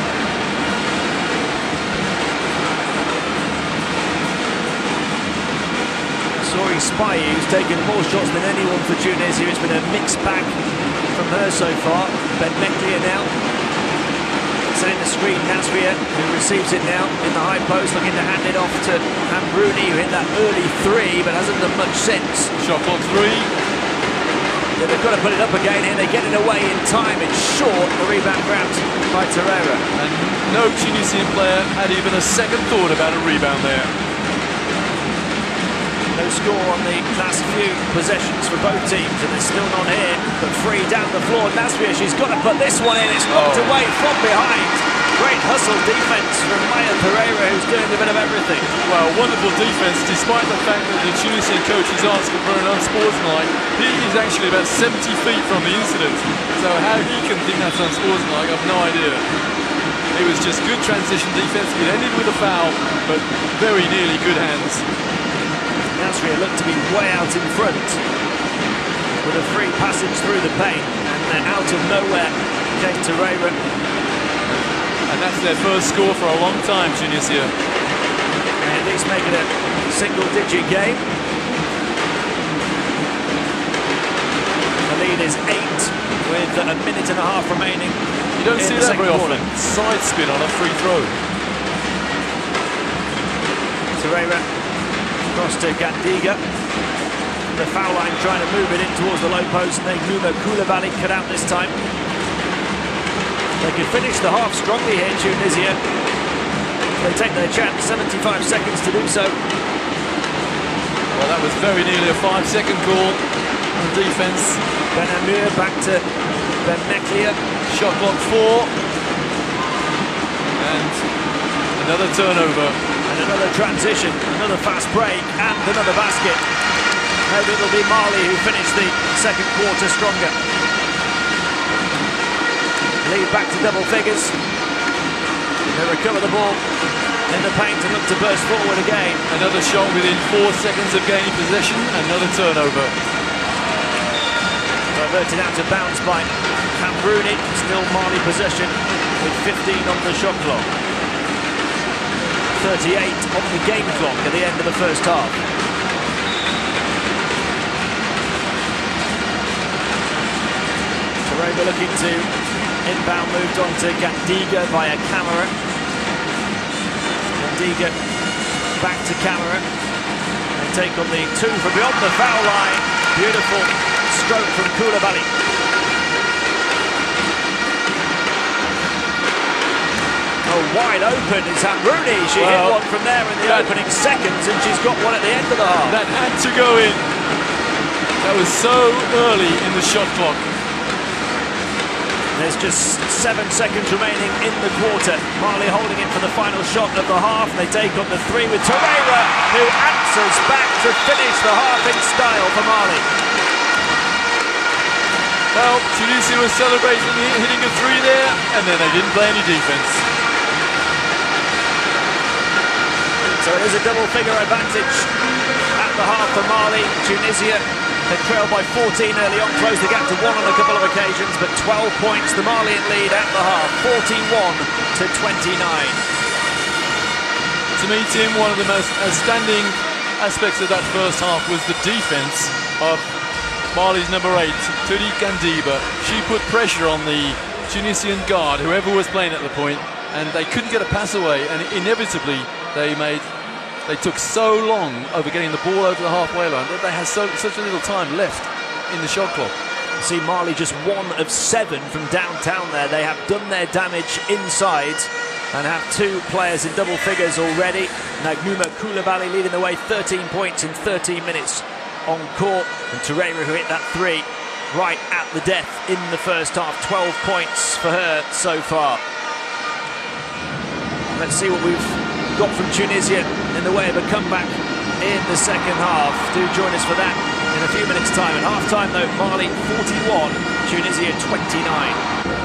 Solidifies, who's taken more shots than anyone for Tunisia. It's been a mixed bag from her so far. Benmeklia now. Setting the screen, Nasria, who receives it now in the high post, looking to hand it off to Hamrouni, who hit that early 3, but hasn't done much since. Shot clock 3. They've got to put it up again here. They get it away in time. It's short. The rebound grabbed by Torreira. And no Tunisian player had even a second thought about a rebound there. No score on the last few possessions for both teams, and there's still none here. But free down the floor. Nasria, she's got to put this one in. It's knocked away from behind. Great hustle defense from Maya Torreira, who's doing a bit of everything. Well, wonderful defense, despite the fact that the Tunisian coach is asking for an unsportsmanlike. He is actually about 70 feet from the incident. So how he can think that's unsportsmanlike, I've no idea. It was just good transition defense. It ended with a foul, but very nearly good hands. Nasria looked to be way out in front with a free passage through the paint, and then out of nowhere came Torreira. And that's their first score for a long time, Tunisia. And at least make it a single-digit game. The lead is 8 with a minute and a half remaining. You don't see that very often. Side spin on a free throw. Torreira across to Gandiga. The foul line trying to move it in towards the low post, and then Koulibaly cut out this time. They could finish the half strongly here, Tunisia. They take their chance, 75 seconds to do so. Well, that was very nearly a 5-second call on defense. Benamir back to Benmeklia. Shot clock 4. And another turnover. And another transition, another fast break, and another basket. Maybe it'll be Mali who finished the second quarter stronger. Lead back to double figures. They recover the ball in the paint and look to burst forward again. Another shot within 4 seconds of gaining possession. Another turnover. Diverted out of bounds by Hamrouni. Still Mali possession with 15 on the shot clock. 38 on the game clock at the end of the first half. Torreira looking to inbound, moved on to Gandiga via Camera. Gandiga back to Camera. They take on the 2 from beyond the foul line. Beautiful stroke from Koulibaly. Oh, wide open is Hamrouni. She hit one from there in the opening seconds, and she's got one at the end of the half. That had to go in. That was so early in the shot clock. There's just 7 seconds remaining in the quarter. Mali holding it for the final shot of the half. They take on the 3 with Torreira, who answers back to finish the half in style for Mali. Well, Well, Tunisia was celebrating hitting a three there, and then they didn't play any defense. So it is a double-figure advantage at the half for Mali. Tunisia had trailed by 14 early on, closed the gap to 1 on a couple of occasions, but 12 points, the Malian lead at the half, 41-29. To me, Tim, one of the most outstanding aspects of that first half was the defense of Mali's number 8, Tudi Gandiba. She put pressure on the Tunisian guard, whoever was playing at the point, and they couldn't get a pass away, and inevitably they took so long over getting the ball over the halfway line that they had such a little time left in the shot clock. See Mali just 1 of 7 from downtown there. They have done their damage inside and have 2 players in double figures already. Nagnuma Koulibaly leading the way, 13 points in 13 minutes on court, and Torreira, who hit that 3 right at the death in the first half. 12 points for her so far. Let's see what we've got from Tunisia in the way of a comeback in the second half. Do join us for that in a few minutes' time. At half-time, though, Mali 41, Tunisia 29.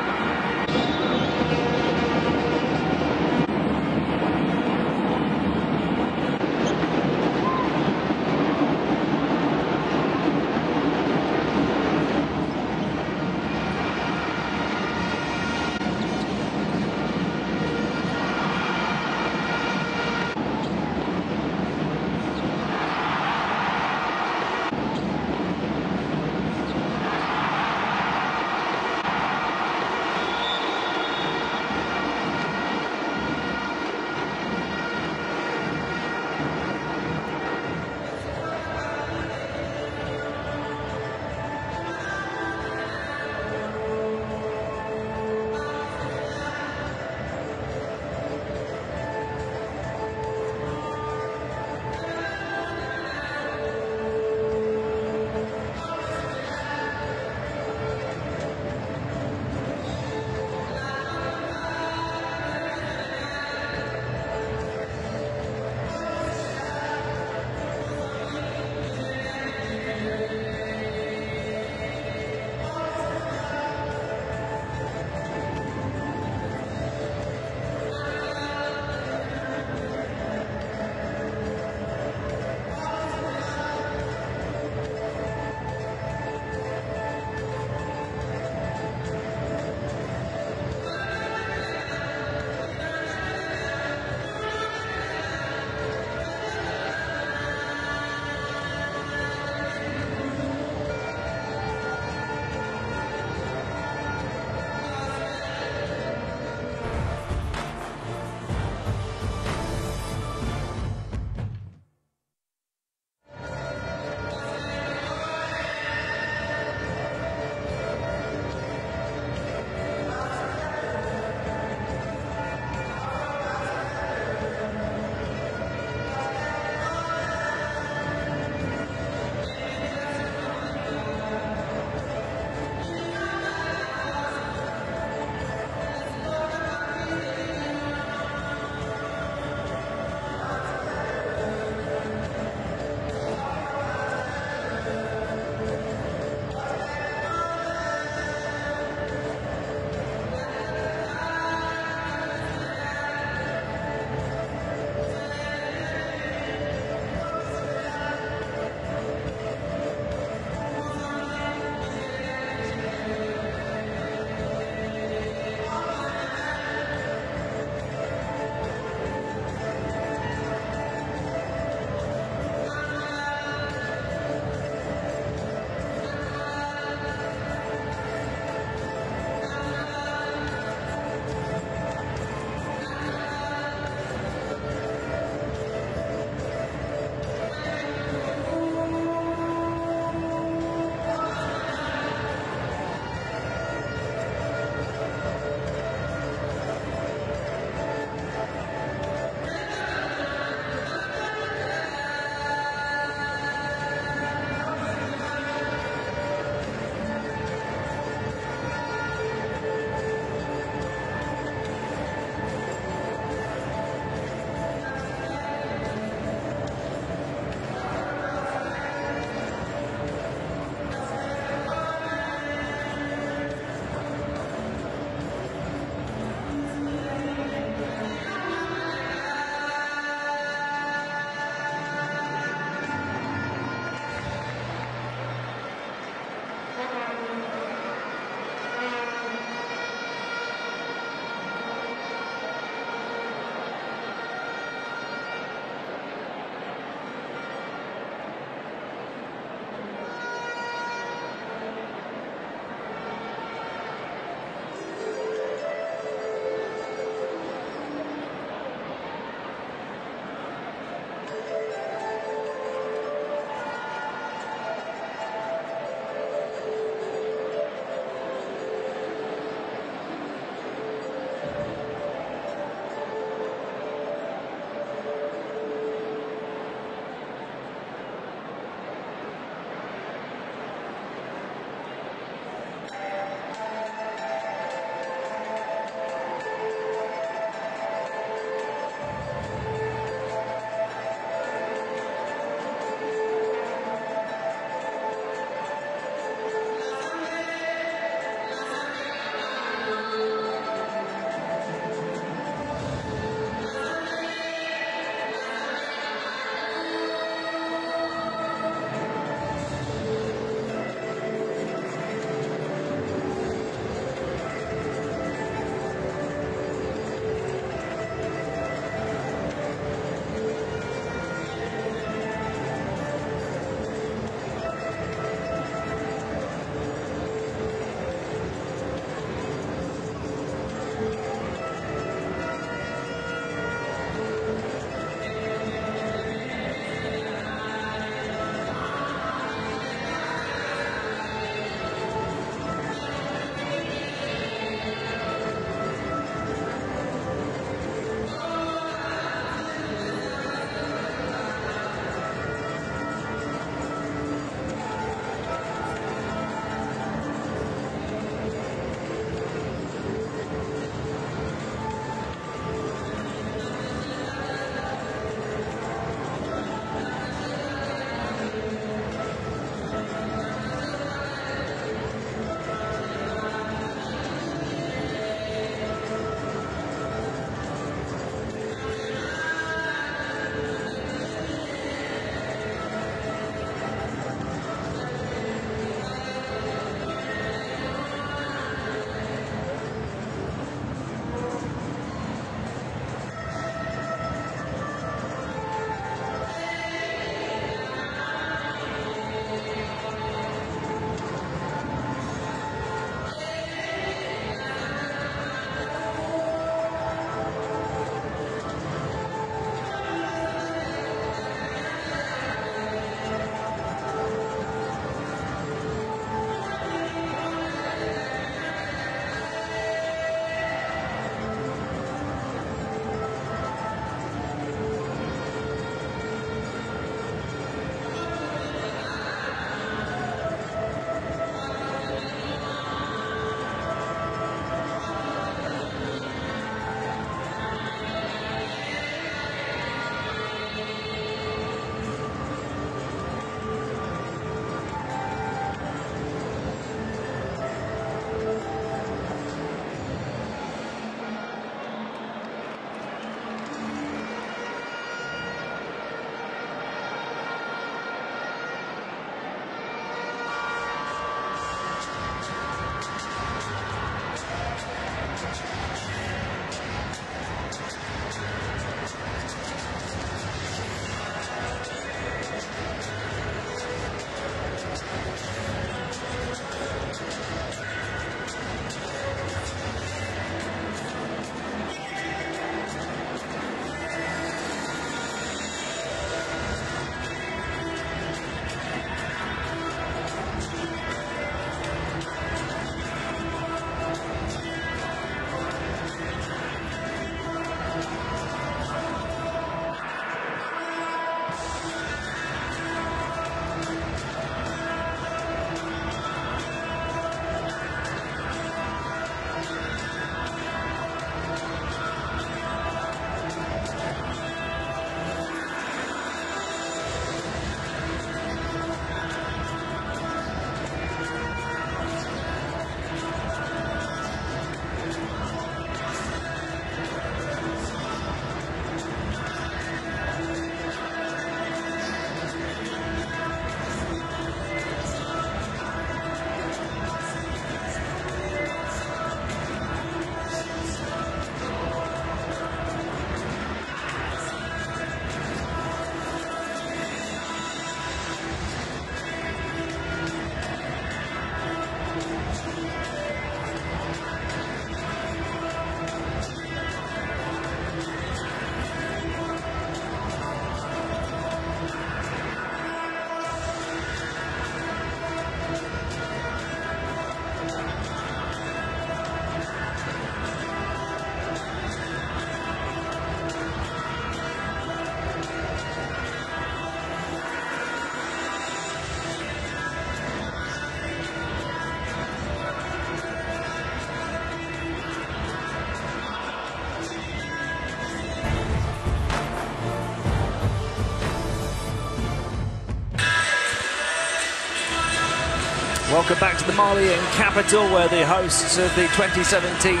Welcome back to the Malian capital, where the hosts of the 2017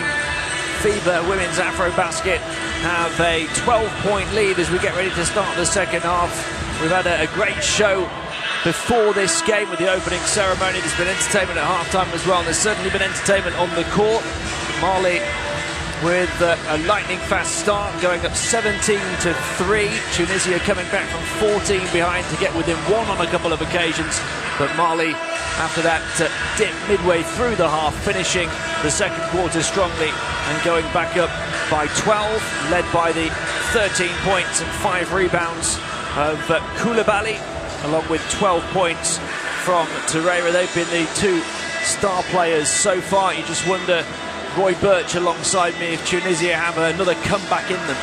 FIBA Women's AfroBasket have a 12-point lead as we get ready to start the second half. We've had a great show before this game with the opening ceremony. There's been entertainment at halftime as well, and there's certainly been entertainment on the court. Mali with a lightning-fast start, going up 17-3. Tunisia coming back from 14 behind to get within one on a couple of occasions. But Mali, after that dip midway through the half, finishing the second quarter strongly and going back up by 12, led by the 13 points and 5 rebounds of Koulibaly, along with 12 points from Torreira. They've been the two star players so far. You just wonder, Roy Birch alongside me, if Tunisia have another comeback in them.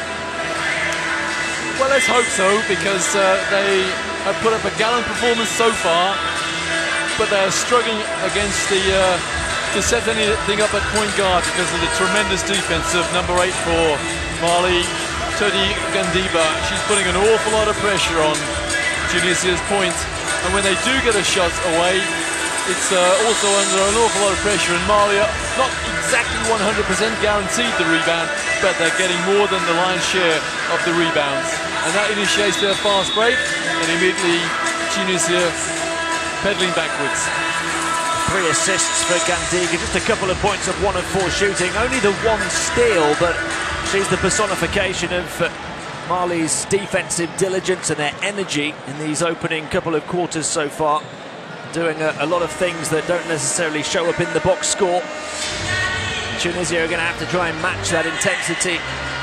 Well, let's hope so, because they have put up a gallant performance so far, but they're struggling against to set anything up at point guard because of the tremendous defense of number 8 for Mali, Todi Gandiba. She's putting an awful lot of pressure on Tunisia's point, and when they do get a shot away, it's also under an awful lot of pressure, and Mali are not exactly 100% guaranteed the rebound, but they're getting more than the lion's share of the rebounds, and that initiates their fast break, and immediately Tunisia pedaling backwards. 3 assists for Gandiga, just a couple of points of 1 of 4 shooting, only the 1 steal, but she's the personification of Mali's defensive diligence and their energy in these opening couple of quarters so far, doing a lot of things that don't necessarily show up in the box score. Tunisia are going to have to try and match that intensity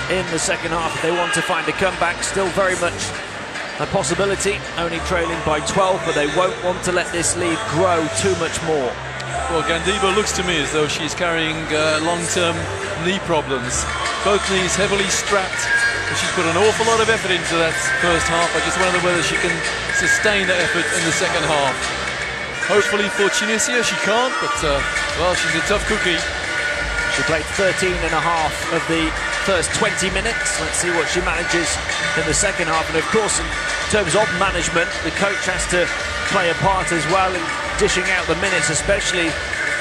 in the second half if they want to find a comeback. Still very much a possibility, only trailing by 12, but they won't want to let this lead grow too much more. Well, Gandiba looks to me as though she's carrying long-term knee problems. Both knees heavily strapped. She's put an awful lot of effort into that first half. I just wonder whether she can sustain that effort in the second half. Hopefully for Tunisia she can't, but well, she's a tough cookie. She played 13 and a half of the first 20 minutes. Let's see what she manages in the second half. And of course, in terms of management, the coach has to play a part as well in dishing out the minutes, especially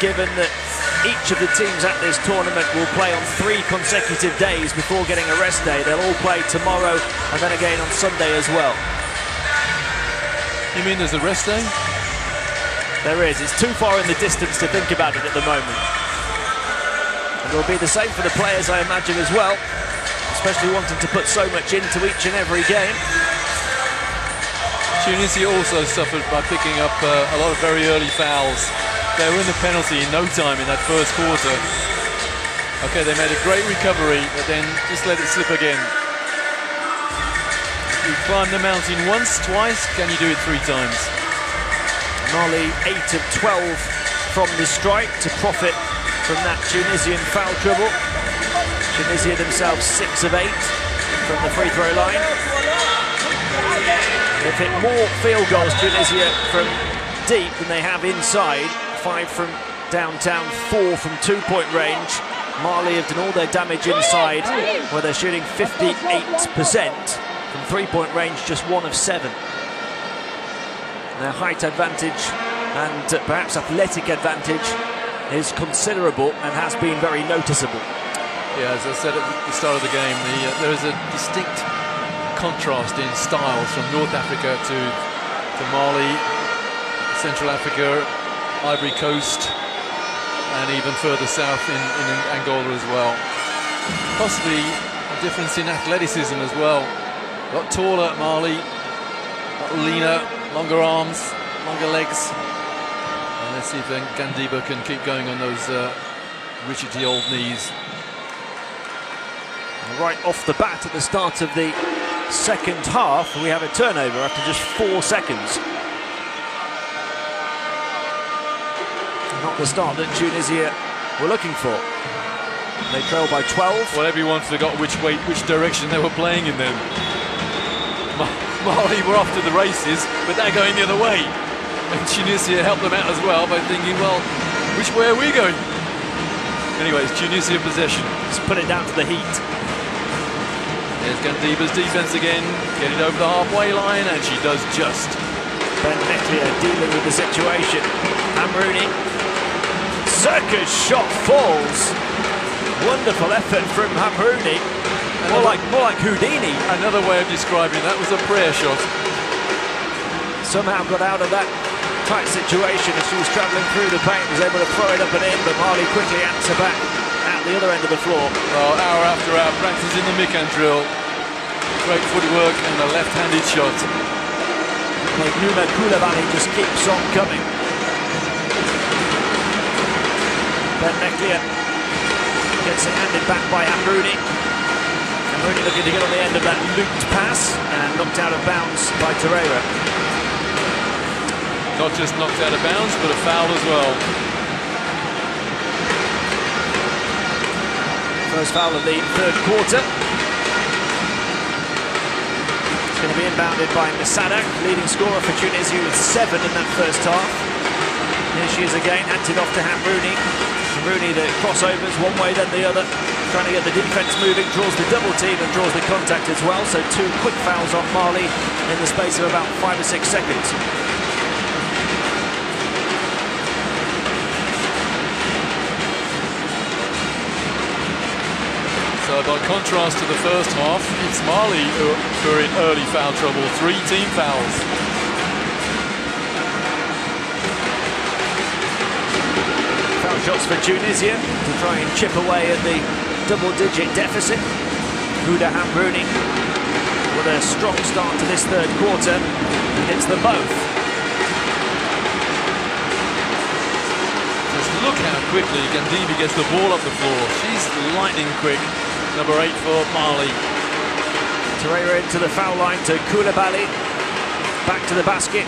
given that each of the teams at this tournament will play on 3 consecutive days before getting a rest day. They'll all play tomorrow and then again on Sunday as well. You mean there's a rest day? There is. It's too far in the distance to think about it at the moment. And it'll be the same for the players, I imagine, as well, especially wanting to put so much into each and every game. Tunisia also suffered by picking up a lot of very early fouls. They were in the penalty in no time in that first quarter. Okay, they made a great recovery, but then just let it slip again. You climb the mountain once, twice, can you do it 3 times? Mali 8 of 12 from the strike to profit from that Tunisian foul trouble. Tunisia themselves 6 of 8 from the free throw line. They've hit more field goals, Tunisia, from deep than they have inside. 5 from downtown, 4 from 2-point range. Mali have done all their damage inside, where they're shooting 58%. From 3-point range, just 1 of 7. Their height advantage and perhaps athletic advantage is considerable and has been very noticeable. Yeah, as I said at the start of the game, there is a distinct contrast in styles from North Africa to Mali, Central Africa, Ivory Coast, and even further south in Angola as well. Possibly a difference in athleticism as well. A lot taller at Mali, a lot leaner, longer arms, longer legs. And let's see if Gandiba can keep going on those rickety old knees. Right off the bat at the start of the second half, we have a turnover after just 4 seconds. Not the start that Tunisia were looking for. They trail by 12. Well, everyone forgot which direction they were playing in then. Mali were off to the races, but they're going the other way. And Tunisia helped them out as well by thinking, well, which way are we going? Anyways, Tunisia possession. Let's put it down to the heat. There's Gandiba's defense again, getting over the halfway line, and she does just. Ben Meklia dealing with the situation. Hamrouni. Circus shot falls. Wonderful effort from Hamrouni. More like Houdini. Another way of describing that was a prayer shot. Somehow got out of that tight situation as she was travelling through the paint, was able to throw it up and in, but Marley quickly answered back at the other end of the floor. Well, hour after hour, practice in the Mikan drill. Great footwork and a left-handed shot. Numa Koulibaly just keeps on coming. Ben Meklia gets it handed back by Hamrouni. Hamrouni looking to get on the end of that looped pass and knocked out of bounds by Torreira. Not just knocked out of bounds, but a foul as well. First foul of the third quarter. It's going to be inbounded by Masada, leading scorer for Tunisia with 7 in that first half. Here she is again, handed off to Hamrouni. Hamrouni, the crossovers one way then the other, trying to get the defence moving, draws the double team and draws the contact as well. So 2 quick fouls on Mali in the space of about 5 or 6 seconds. So by contrast to the first half, it's Mali who are in early foul trouble. 3 team fouls. Foul shots for Tunisia to try and chip away at the double-digit deficit. Huda Hamrouni with a strong start to this third quarter. Hits them both. Just look how quickly Gandibi gets the ball up the floor. She's lightning quick. Number 8 for Mali. Torreira into the foul line to Koulibaly. Back to the basket.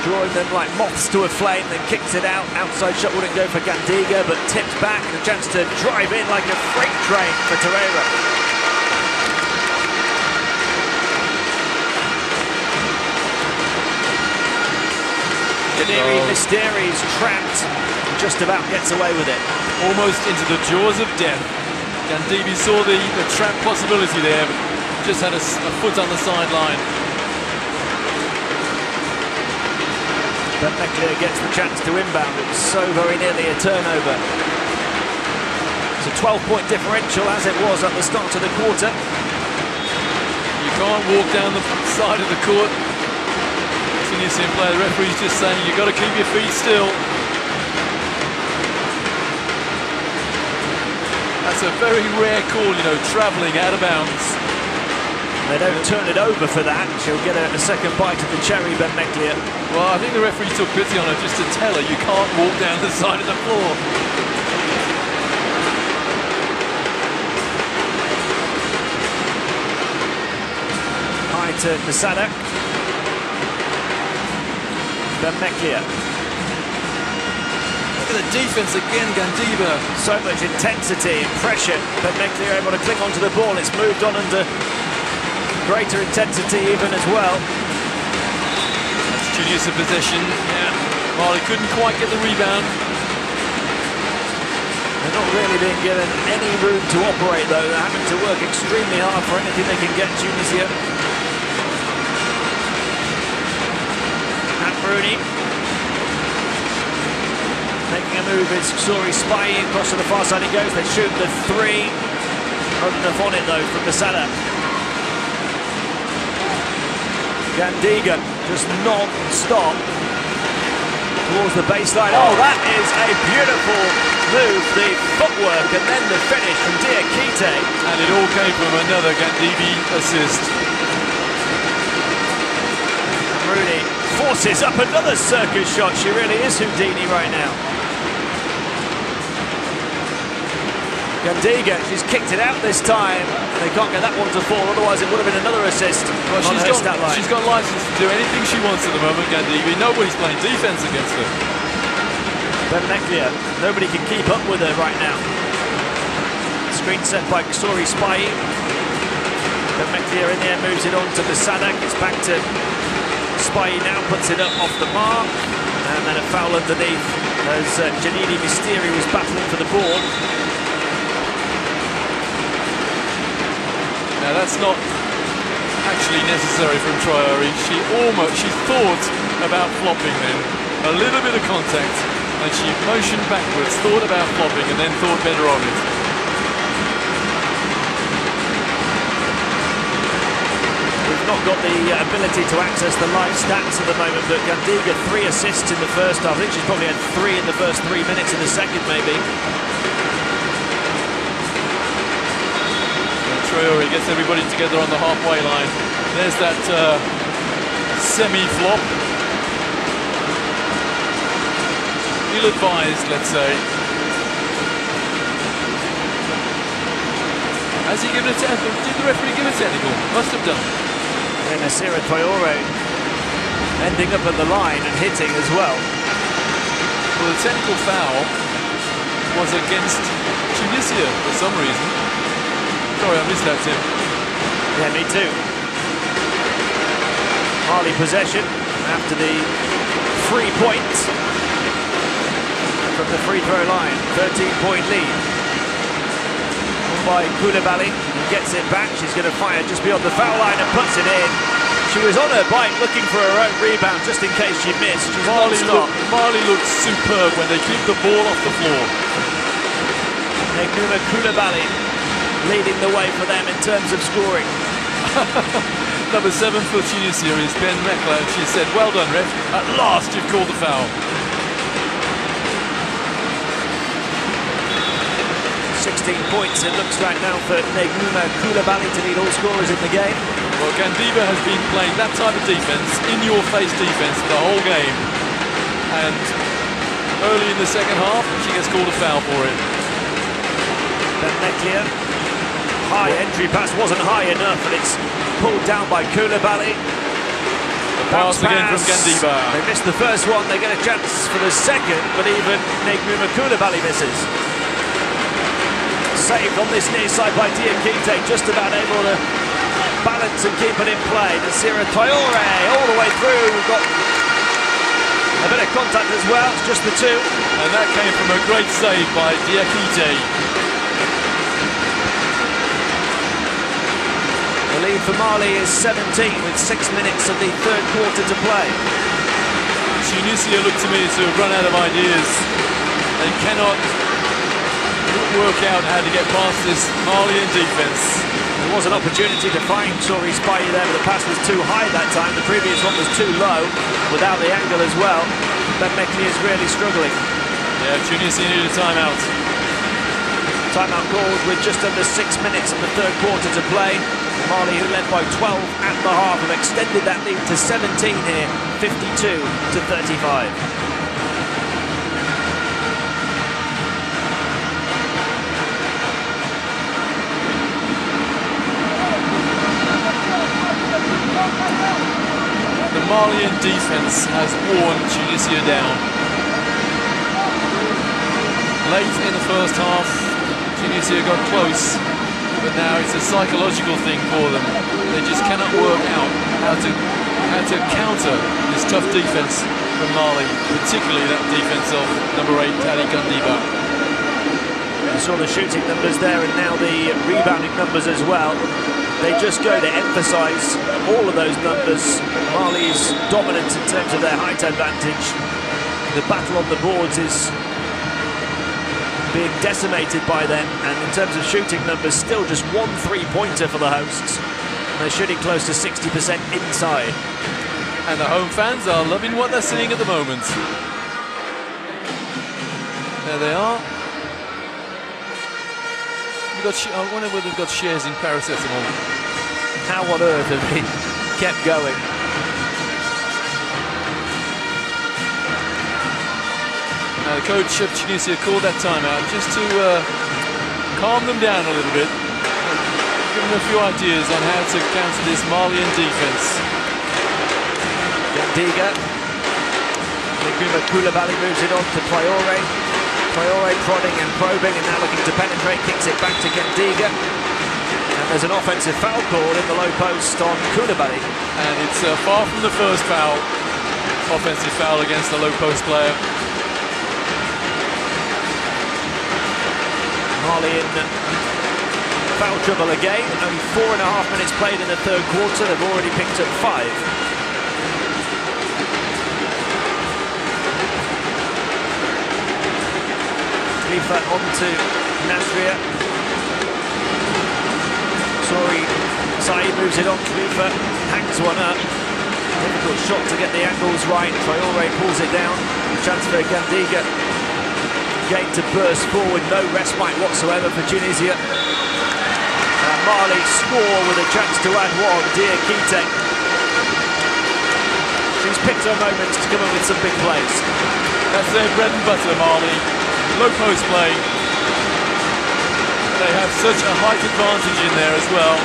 Drawing them like moths to a flame, then kicks it out. Outside shot wouldn't go for Gandiga, but tipped back. A chance to drive in like a freight train for Torreira. Daniri Mysteri's trapped. Just about gets away with it. Almost into the jaws of death. Gandibi saw the trap possibility there, but just had a foot on the sideline. But Meklia gets the chance to inbound. It was so very nearly a turnover. It's a 12-point differential as it was at the start of the quarter. You can't walk down the side of the court. Tunisian player, the referee's just saying you've got to keep your feet still. That's a very rare call, you know, travelling out of bounds. They don't turn it over for that. She'll get a second bite of the cherry, Ben Meklia. Well, I think the referee took pity on her just to tell her you can't walk down the side of the floor. High to Masada. Ben Meklia. Look at the defense again, Gandiba. So much intensity and pressure, but Meklia able to cling onto the ball. It's moved on under greater intensity even as well. That's Tunisia possession. Yeah, Mali couldn't quite get the rebound. They're not really being given any room to operate though. They're having to work extremely hard for anything they can get, Tunisia. Hamrouni. Making a move is solidifies across to the far side he goes. They shoot the 3. Not enough on it though from Masada. Gandiga just non-stop towards the baseline. Oh, that is a beautiful move. The footwork and then the finish from Diakite. And it all came from another Gandibi assist. Rooney forces up another circus shot. She really is Houdini right now. Gandiga, she's kicked it out this time. They can't get that one to fall, otherwise it would have been another assist. Well, she's got license to do anything she wants at the moment, Gandibi. Nobody's playing defense against her. Ben Meklia, nobody can keep up with her right now. Screen set by solidifies. Ben Meklia in there, moves it on to Masada. It's back to Spy now, puts it up off the mark. And then a foul underneath as Janini Mysteri was battling for the ball. Now that's not actually necessary from Traore. She thought about flopping then. a little bit of contact, and she motioned backwards, thought about flopping, and then thought better of it. We've not got the ability to access the live stats at the moment, but Gandiga 3 assists in the first half. I think she's probably had 3 in the first 3 minutes in the second, maybe. Traore gets everybody together on the halfway line. There's that semi-flop. Ill-advised, let's say. Has he given a technical? Did the referee give a technical? Must have done. And Asira Traore ending up at the line and hitting as well. Well, the technical foul was against Tunisia for some reason. Sorry, I missed that, Tim. Yeah, me too. Mali possession after the free point from the free throw line. 13-point lead. By Koulibaly, who gets it back. She's going to fire just beyond the foul line and puts it in. She was on her bike looking for her own rebound just in case she missed. She's Mali looked superb when they keep the ball off the floor. Neguma Koulibaly leading the way for them in terms of scoring. Number 7 for Tunisia is Ben Mekla. She said, well done, ref. At last you've called the foul. 16 points it looks like now for Neguma Koulibaly to lead all scorers in the game. Well, Gandiba has been playing that type of defense, in-your-face defense, the whole game. And early in the second half, she gets called a foul for it. Ben Mekla. High entry pass wasn't high enough, and it's pulled down by Koulibaly. The pass again from Gandiba. They missed the first one, they get a chance for the second, but even Neguma Koulibaly misses. Saved on this near side by Diakite, just about able to balance and keep it in play. Asira Traore all the way through. We've got a bit of contact as well, it's just the two. And that came from a great save by Diakite. The lead for Mali is 17 with 6 minutes of the third quarter to play. Tunisia look to me to have run out of ideas. They cannot work out how to get past this Malian defense. There was an opportunity to find Tori Spy there, but the pass was too high that time. The previous one was too low, without the angle as well. Ben Mekli is really struggling. Yeah, Tunisia needed a timeout. Timeout called with just under 6 minutes in the third quarter to play. Mali, who led by 12 at the half, have extended that lead to 17 here, 52 to 35. The Malian defense has worn Tunisia down. Late in the first half, Tunisia got close, but now it's a psychological thing for them. They just cannot work out how to counter this tough defense from Mali, particularly that defense of number 8, Tali Gandiba. You saw the shooting numbers there and now the rebounding numbers as well. They just go to emphasise all of those numbers. Mali's dominance in terms of their height advantage. The battle on the boards is being decimated by them, and in terms of shooting numbers, still just 1 3-pointer for the hosts. They're shooting close to 60% inside. And the home fans are loving what they're seeing at the moment. There they are. I wonder whether they've got shares in paracetamol. How on earth have they kept going? Now the coach of Tunisia called that timeout just to calm them down a little bit, give them a few ideas on how to counter this Malian defense. Gandiga. Neguma Koulibaly moves it on to Traore. Traore prodding and probing and now looking to penetrate, kicks it back to Gandiga. And there's an offensive foul call in the low post on Koulibaly. And it's far from the first foul, offensive foul against the low post player. Mali in foul trouble again. Only 4.5 minutes played in the third quarter. They've already picked up 5. Khalifa onto Nasria. Sorry, Saeed moves it on. Khalifa hangs one up. Difficult shot to get the angles right. Traore pulls it down. Chance for Gandiga. Game to burst forward. No respite whatsoever for Tunisia. And Mali score with a chance to add one. Diakite. She's picked her moments to come up with some big plays. That's their bread and butter, Mali. Low post play. They have such a height advantage in there as well.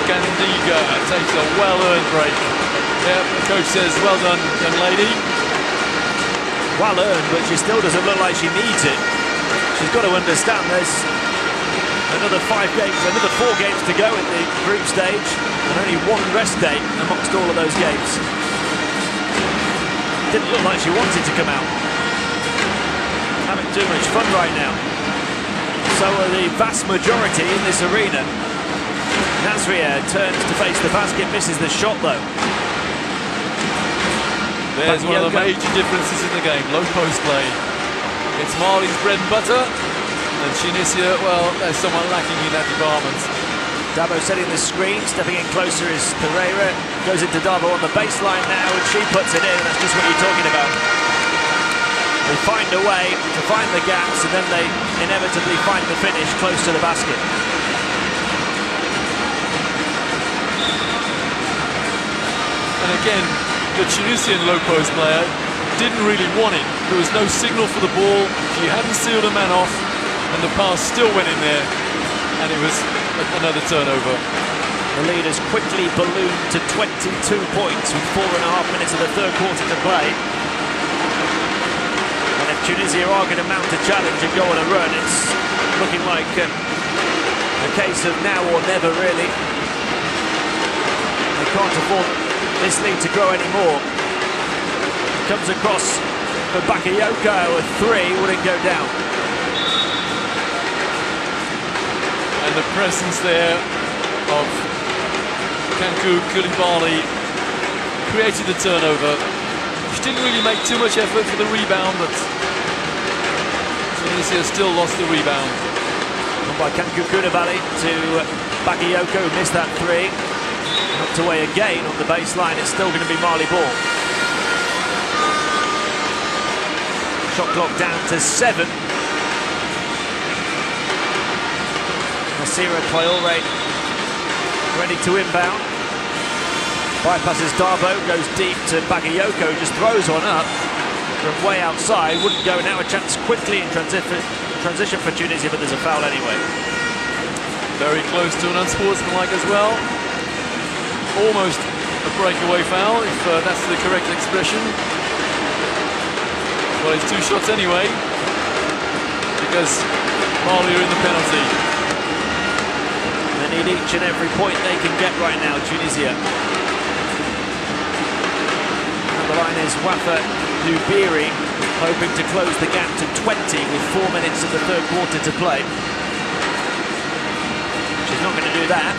Gandiga takes a well-earned break. Yeah, the coach says, well done, young lady. Well earned, but she still doesn't look like she needs it. She's got to understand there's another 4 games to go in the group stage, and only one rest day amongst all of those games. Didn't look like she wanted to come out. Having too much fun right now. So are the vast majority in this arena. Nasria turns to face the basket, misses the shot though. There's one of the major differences in the game, low post play. It's Mali's bread and butter, and Tunisia, well, they're somewhat lacking in that department. Dabo setting the screen, stepping in closer is Pereira, goes into Dabo on the baseline now, and she puts it in, and that's just what you're talking about. They find a way to find the gaps, and then they inevitably find the finish close to the basket. And again, the Tunisian low post player didn't really want it. There was no signal for the ball. She hadn't sealed a man off, and the pass still went in there, and it was another turnover. The lead has quickly ballooned to 22 points with 4.5 minutes of the third quarter to play. And if Tunisia are going to mount a challenge and go on a run, it's looking like a case of now or never, really. They can't afford this lead to grow anymore. Comes across for Bakayoko, a three, wouldn't go down. And the presence there of Kankou Koulibaly created the turnover. She didn't really make too much effort for the rebound, but Tunisia still lost the rebound. Won by Kankou Koulibaly to Bakayoko, who missed that three. Knocked away again on the baseline. It's still going to be Mali ball. Shot clock down to 7. Nasira Traore ready to inbound. Bypasses Dabo, goes deep to Bakayoko, just throws one up from way outside. Wouldn't go now. A chance quickly in transition for Tunisia, but there's a foul anyway. Very close to an unsportsmanlike as well. Almost a breakaway foul, if that's the correct expression. Well, it's 2 shots anyway, because Mali are in the penalty. They need each and every point they can get right now, Tunisia. And the line is Wafa Lubiri, hoping to close the gap to 20 with 4 minutes of the third quarter to play. She's not going to do that.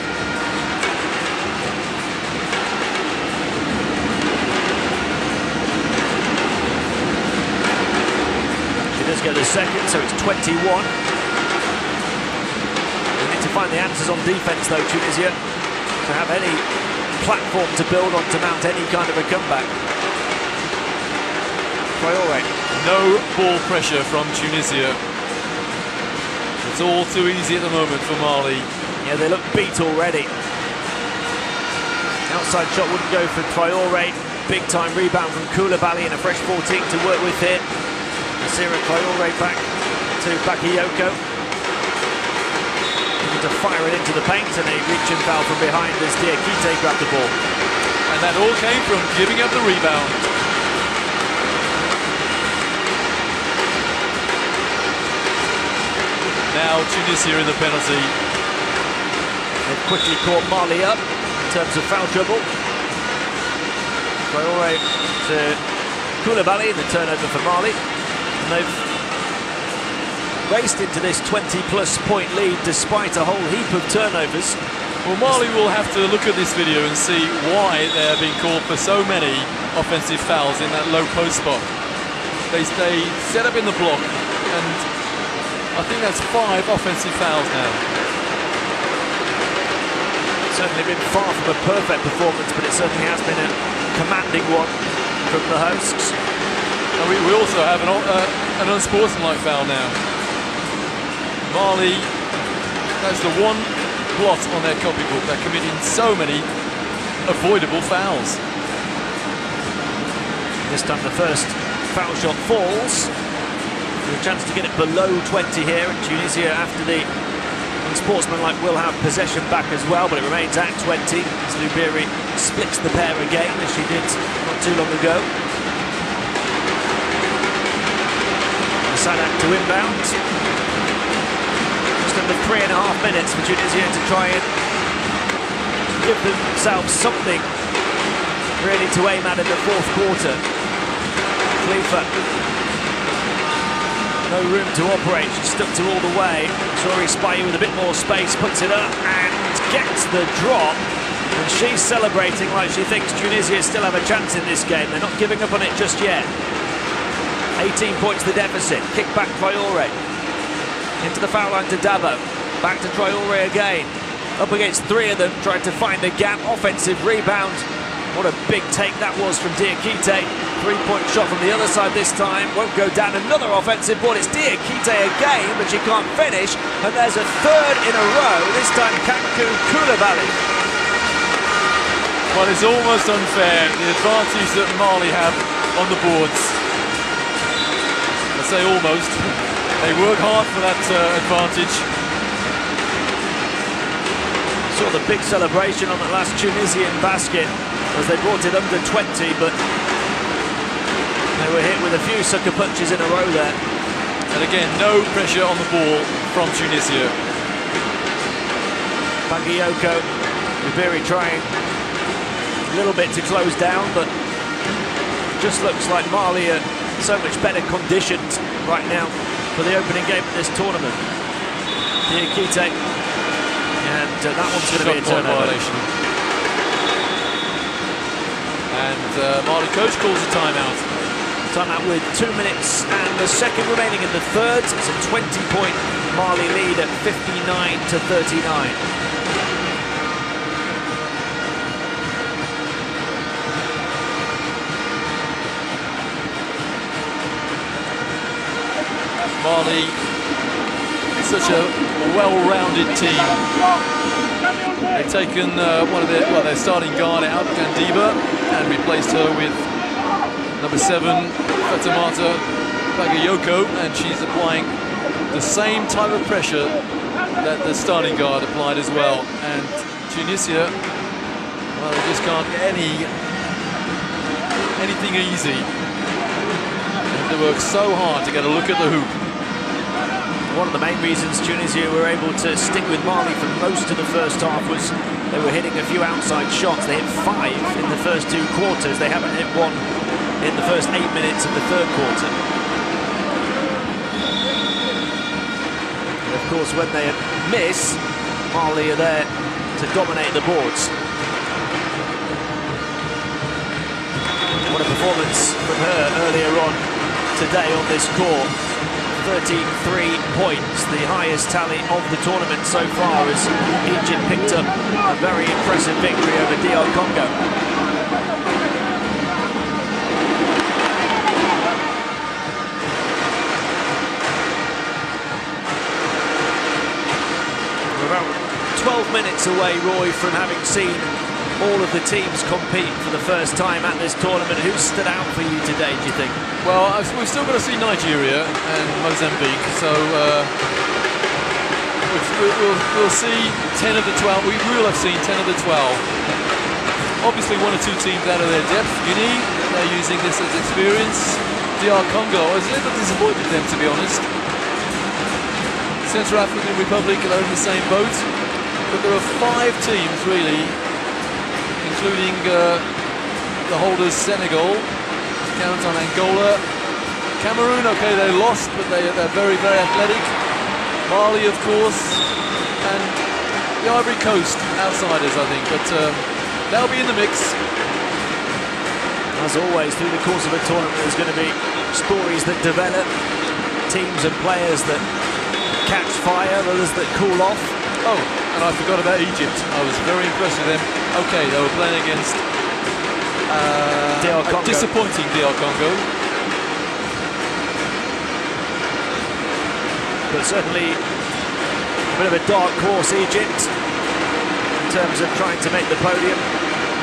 Does go the second, so it's 21. They need to find the answers on defense, though, Tunisia, to have any platform to build on to mount any kind of a comeback. Traore. No ball pressure from Tunisia. It's all too easy at the moment for Mali. Yeah, they look beat already. Outside shot wouldn't go for Traore. Big time rebound from Koulibaly and a fresh 14 to work with here. Nasira Traore back to Bakayoko. Looking to fire it into the paint, and a reach and foul from behind as Diakite grabbed the ball. And that all came from giving up the rebound. Now Tunisia in the penalty. They've quickly caught Mali up in terms of foul trouble. Traore to Koulibaly, the turnover for Mali. They've raced into this 20-plus point lead despite a whole heap of turnovers. Well, Mali will have to look at this video and see why they're being called for so many offensive fouls in that low post spot. They set up in the block, and I think that's 5 offensive fouls now. Certainly been far from a perfect performance, but it certainly has been a commanding one from the hosts. And we also have an unsportsmanlike foul now. Mali, that's the one blot on their copybook. They're committing so many avoidable fouls. This time the first foul shot falls. There's a chance to get it below 20 here, and Tunisia, after the unsportsmanlike, will have possession back as well, but it remains at 20 as Lubiri splits the pair again, as she did not too long ago. Sadak to inbound. Just under 3.5 minutes for Tunisia to try and give themselves something really to aim at in the fourth quarter. Khalifa, no room to operate, she stuck to all the way. Sori Spy with a bit more space, puts it up and gets the drop. And she's celebrating like she thinks Tunisia still have a chance in this game. They're not giving up on it just yet. 18 points the deficit. Kick back Traore. Into the foul line to Dabo. Back to Traore again. Up against 3 of them, trying to find the gap. Offensive rebound. What a big take that was from Diakite. 3-point shot from the other side this time. Won't go down. Another offensive ball. It's Diakite again, but she can't finish. And there's a third in a row. This time Kanku Koulibaly. Well, it's almost unfair, the advantage that Mali have on the boards. I say almost. They work hard for that advantage. Saw the big celebration on the last Tunisian basket as they brought it under 20, but they were hit with a few sucker punches in a row there. And again, no pressure on the ball from Tunisia. Bagayoko, Lubiri trying a little bit to close down, but just looks like Mali are so much better conditioned right now for the opening game of this tournament. Diakite, and that one's going to be a turnover. Violation. And Mali coach calls a timeout. Timeout with 2 minutes and a second remaining in the third. It's a 20-point Mali lead at 59-39. Mali, such a well-rounded team. They've taken one of their starting guard out, Gandiba, and replaced her with number 7, Fatimata Bagayoko, and she's applying the same type of pressure that the starting guard applied as well. And Tunisia, well, they just can't get anything easy. And they work so hard to get a look at the hoop. One of the main reasons Tunisia were able to stick with Mali for most of the first half was they were hitting a few outside shots. They hit 5 in the first 2 quarters. They haven't hit 1 in the first 8 minutes of the third quarter. And of course, when they miss, Mali are there to dominate the boards. What a performance from her earlier on today on this court. 33 points, the highest tally of the tournament so far, as Egypt picked up a very impressive victory over DR Congo. We're about 12 minutes away, Roy, from having seen all of the teams compete for the first time at this tournament. Who stood out for you today, do you think? Well, we've still got to see Nigeria and Mozambique, so we'll see 10 of the 12. We will have seen 10 of the 12. Obviously, 1 or 2 teams out of their depth. Guinea, they're using this as experience. DR Congo, I was a little disappointed with them, to be honest. Central African Republic are in the same boat, but there are 5 teams, really, including the holders Senegal, count on Angola, Cameroon. Okay, they lost, but they're very, very athletic. Mali, of course, and the Ivory Coast outsiders, I think, but they'll be in the mix. As always, through the course of a tournament, there's going to be stories that develop, teams and players that catch fire, others that cool off. Oh, and I forgot about Egypt. I was very impressed with them. Okay, they were playing against a disappointing DR Congo. But certainly a bit of a dark horse, Egypt, in terms of trying to make the podium.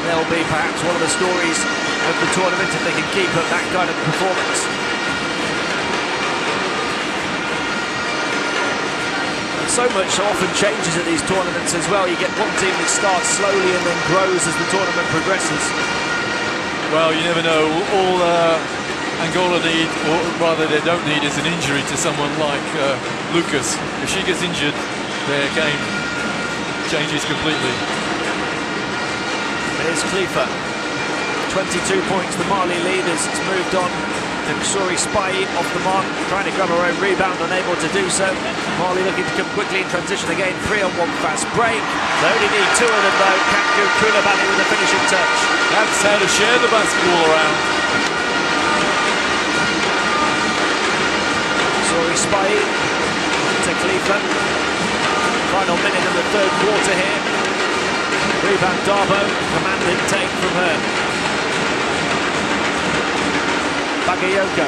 They'll be perhaps one of the stories of the tournament if they can keep up that kind of performance. And so much often changes at these tournaments as well. You get one team that starts slowly and then grows as the tournament progresses. Well, you never know. All Angola need, or rather they don't need, is an injury to someone like Lucas. If she gets injured, their game changes completely. Here's Khalifa. 22 points, the Mali leaders. It's moved on. solidifies off the mark, trying to grab her own rebound, unable to do so. Mali looking to come quickly in transition again. 3-on-1 fast break. They only need two of them though. Kanku Koulibaly with the finishing touch. That's how to share the basketball around. Solidifies to Khalifa. Final minute of the third quarter here. Rebound Darbo, commanding take from her. Bagayoko.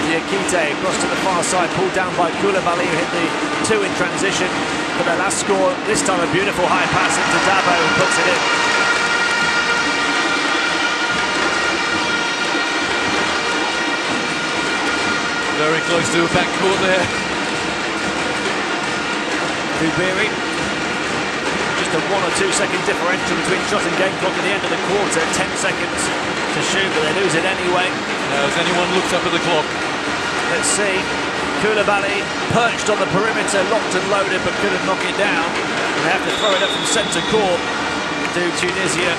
Diakite across to the far side, pulled down by Koulibaly, who hit the two in transition for their last score. This time a beautiful high pass into Dabo, who puts it in. Very close to a backcourt there. Ubiri. Just a 1 or 2 second differential between shot and game clock at the end of the quarter. 10 seconds to shoot, but they lose it anyway. Now, has anyone looked up at the clock? Let's see. Koulibaly perched on the perimeter, locked and loaded, but couldn't knock it down. And they have to throw it up from centre court to Tunisia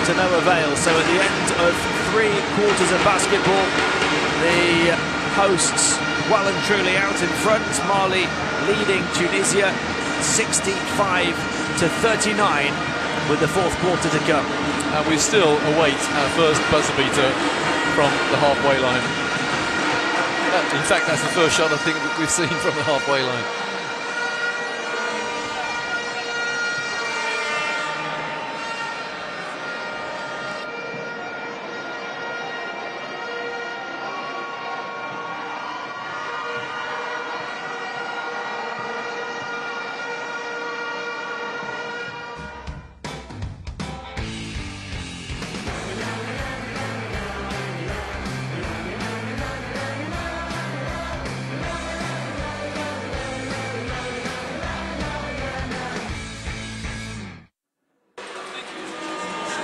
to no avail. So at the end of 3 quarters of basketball, the hosts well and truly out in front. Mali leading Tunisia 65-39 with the fourth quarter to come. And we still await our first buzzer beater from the halfway line. In fact, that's the first shot I think that we've seen from the halfway line.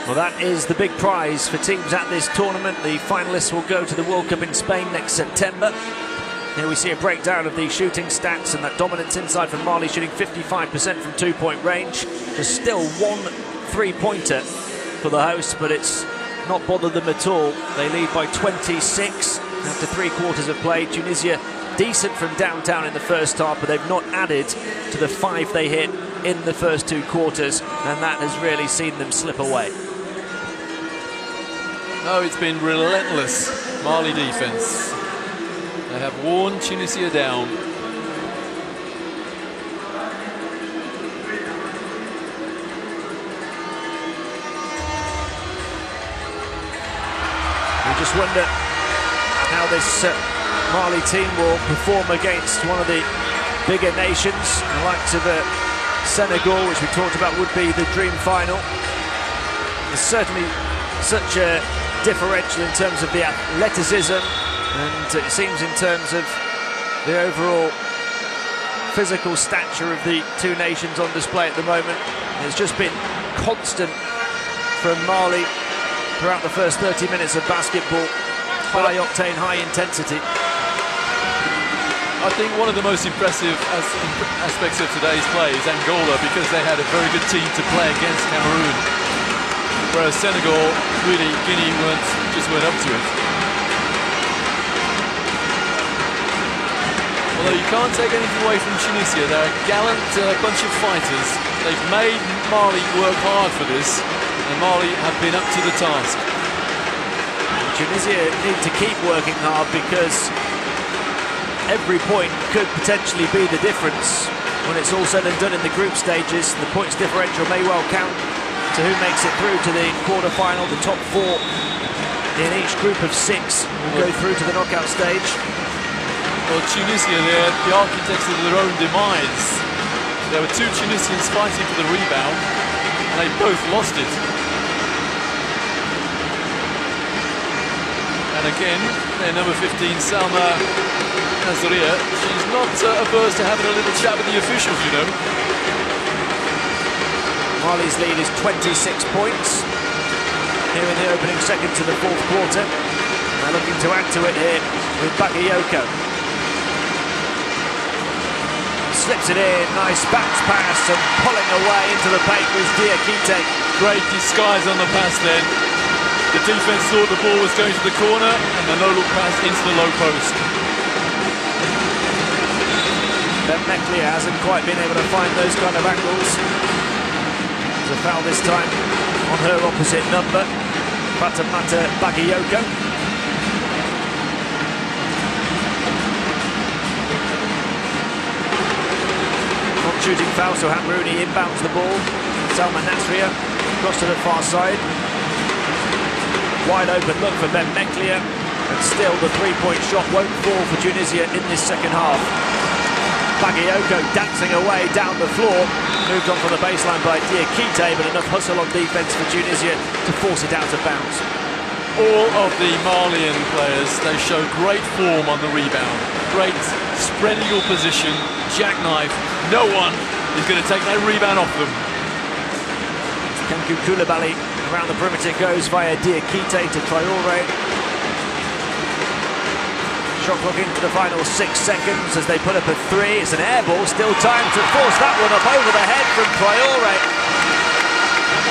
Well, that is the big prize for teams at this tournament. The finalists will go to the World Cup in Spain next September. Here we see a breakdown of the shooting stats and that dominance inside from Mali, shooting 55% from two-point range. There's still 1 3-pointer for the hosts, but it's not bothered them at all. They lead by 26 after 3 quarters of play. Tunisia decent from downtown in the first half, but they've not added to the 5 they hit in the first 2 quarters, and that has really seen them slip away. No, it's been relentless Mali defense. They have worn Tunisia down. We just wonder how this Mali team will perform against one of the bigger nations, the likes of Senegal, which we talked about would be the dream final. There's certainly such a differential in terms of the athleticism, and it seems in terms of the overall physical stature of the two nations on display at the moment. It's just been constant from Mali throughout the first 30 minutes of basketball. High octane, high intensity. I think one of the most impressive aspects of today's play is Angola, because they had a very good team to play against Cameroon. Whereas Senegal, really, Guinea just weren't up to it. Well, Although you can't take anything away from Tunisia, they're a gallant bunch of fighters. They've made Mali work hard for this, and Mali have been up to the task. Tunisia need to keep working hard because every point could potentially be the difference when it's all said and done in the group stages. The points differential may well count to who makes it through to the quarter-final. The top 4 in each group of 6 will go through to the knockout stage. Well, Tunisia, they're the architects of their own demise. There were 2 Tunisians fighting for the rebound, and they both lost it. And again, their number 15, Salma Nazria, she's not averse to having a little chat with the officials, you know. Mali's lead is 26 points here in the opening seconds of the 4th quarter. They're looking to add to it here with Bakayoko. Slips it in, nice bounce pass, and pulling away into the paint was Diakite. Great disguise on the pass then. The defense thought the ball was going to the corner, and the no-look pass into the low post. Ben Meklia hasn't quite been able to find those kind of angles. There's a foul this time on her opposite number, Fatamata Bakayoko. Non-shooting foul, so Hamrouni inbounds the ball. Salma Nasria across to the far side. Wide open look for Ben Meklia, and still the 3-point shot won't fall for Tunisia in this second half. Bakayoko dancing away down the floor, moved on from the baseline by Diakite, but enough hustle on defense for Tunisia to force it out of bounds. All of the Malian players, they show great form on the rebound. Great spread eagle position, jackknife. No one is going to take that rebound off them. Kankou Koulibaly around the perimeter goes via Diakite to Traore. Shot clock into the final 6 seconds as they put up a 3. It's an air ball, still time to force that one up over the head from Traore.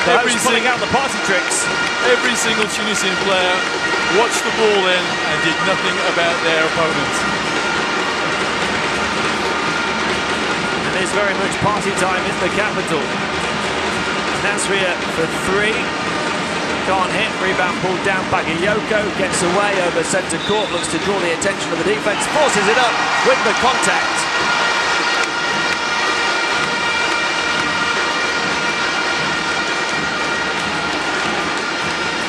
The host pulling out the party tricks. Every single Tunisian player watched the ball then and did nothing about their opponent. And it's very much party time in the capital. Nasria for 3, can't hit, rebound pulled down, Bakayoko gets away over centre court, looks to draw the attention of the defence, forces it up with the contact.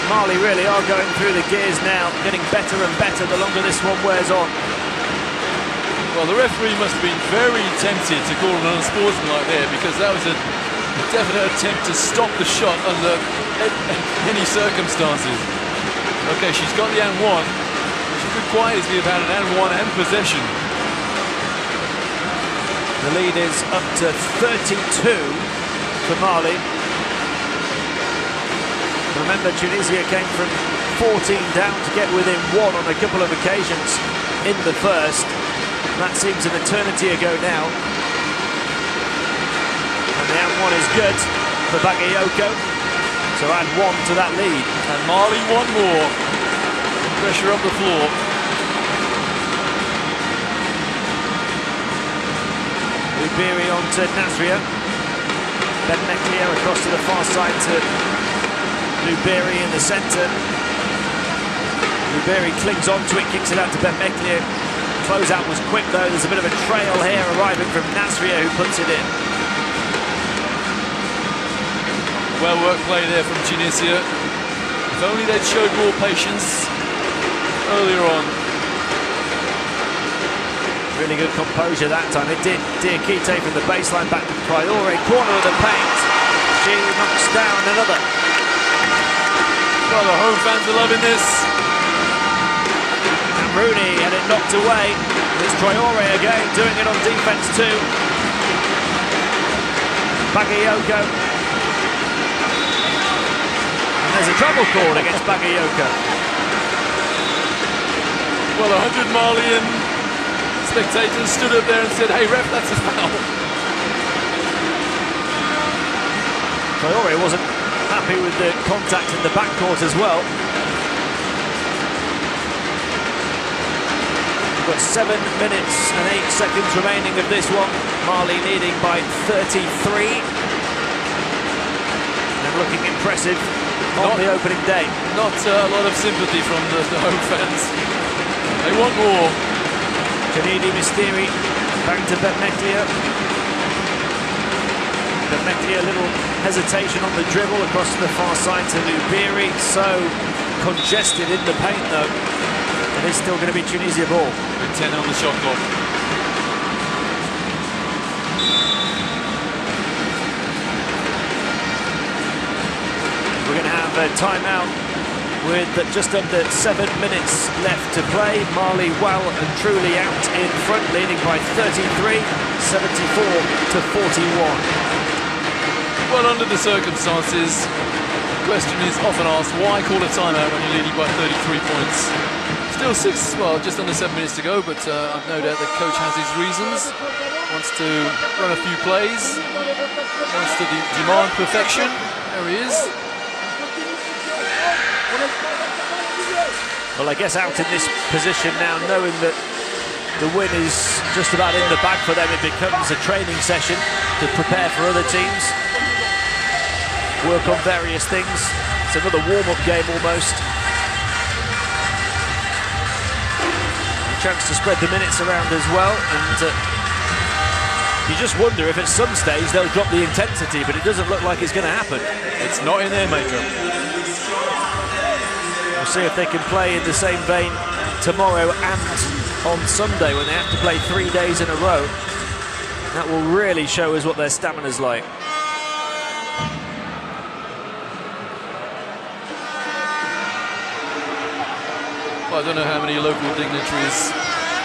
Mali really are going through the gears now, getting better and better the longer this one wears on. Well, the referee must have been very tempted to call an unsportsmanlike there, because that was a definite attempt to stop the shot under any circumstances. Okay, she's got the and 1. She could quite easily have had an and 1 and possession. The lead is up to 32 for Mali. Remember, Tunisia came from 14 down to get within 1 on a couple of occasions in the first. That seems an eternity ago now. And the and 1 is good for Bakayoko to add 1 to that lead. And Mali 1 more. Pressure up the floor. Ubiri on to Nasria. Ben Meklia across to the far side to Ubiri in the centre. Ubiri clings onto it, kicks it out to Ben Meklia. Closeout was quick though, there's a bit of a trail here arriving from Nasria, who puts it in. Well worked play there from Tunisia. If only they'd showed more patience earlier on. Really good composure that time. It did. Diakite from the baseline back to Traore, corner of the paint. She knocks down another. Well, the home fans are loving this. Rooney had it knocked away. It's Traore again doing it on defense too. Bakayoko. And there's a trouble called against Bakayoko. Well, 100 Malian spectators stood up there and said, "Hey ref, that's a foul." Traore wasn't happy with the contact in the backcourt as well. We've got 7 minutes and 8 seconds remaining of this one. Mali leading by 33. And looking impressive on the opening day. Not a lot of sympathy from the home fans. They want more. Janidi Misteri back to Betmeklia. Betmeklia, a little hesitation on the dribble across to the far side to Lubiri. So congested in the paint though. It is still going to be Tunisia ball. With 10 on the shot clock. We're going to have a timeout with just under 7 minutes left to play. Mali well and truly out in front, leading by 33, 74 to 41. Well, under the circumstances, the question is often asked, why call a timeout when you're leading by 33 points? Still just under 7 minutes to go, but I've no doubt the coach has his reasons. Wants to run a few plays, wants to demand perfection. There he is. Well, I guess out in this position now, knowing that the win is just about in the bag for them, it becomes a training session to prepare for other teams, work on various things. It's another warm-up game almost. A chance to spread the minutes around as well, and you just wonder if at some stage they'll drop the intensity, but it doesn't look like it's going to happen. It's not in their makeup. We'll see if they can play in the same vein tomorrow and on Sunday when they have to play 3 days in a row. That will really show us what their stamina's like. Well, I don't know how many local dignitaries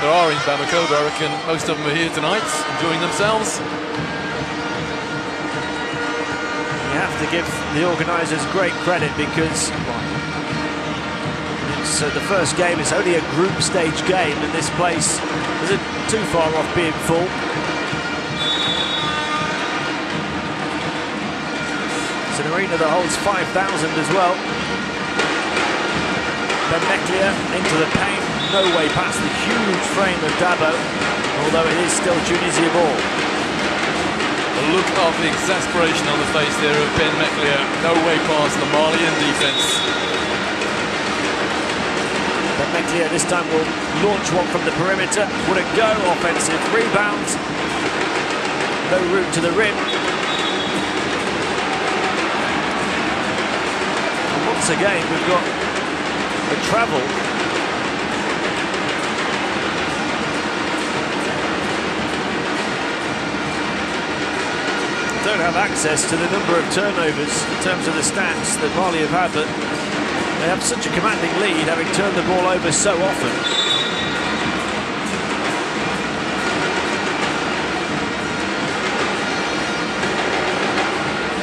there are in Bamako, but I reckon most of them are here tonight, enjoying themselves. You have to give the organisers great credit because it's the first game. It's only a group stage game, and this place isn't too far off being full. It's an arena that holds 5,000 as well. Betmeklia into the paint, no way past the huge frame of Dabo, although it is still Tunisia ball. The look of the exasperation on the face there of Betmeklia, no way past the Malian defence. Betmeklia this time will launch one from the perimeter. Would it go? Offensive rebound. No route to the rim. And once again, we've got a travel. Don't have access to the number of turnovers in terms of the stats that Mali have had, but they have such a commanding lead, having turned the ball over so often.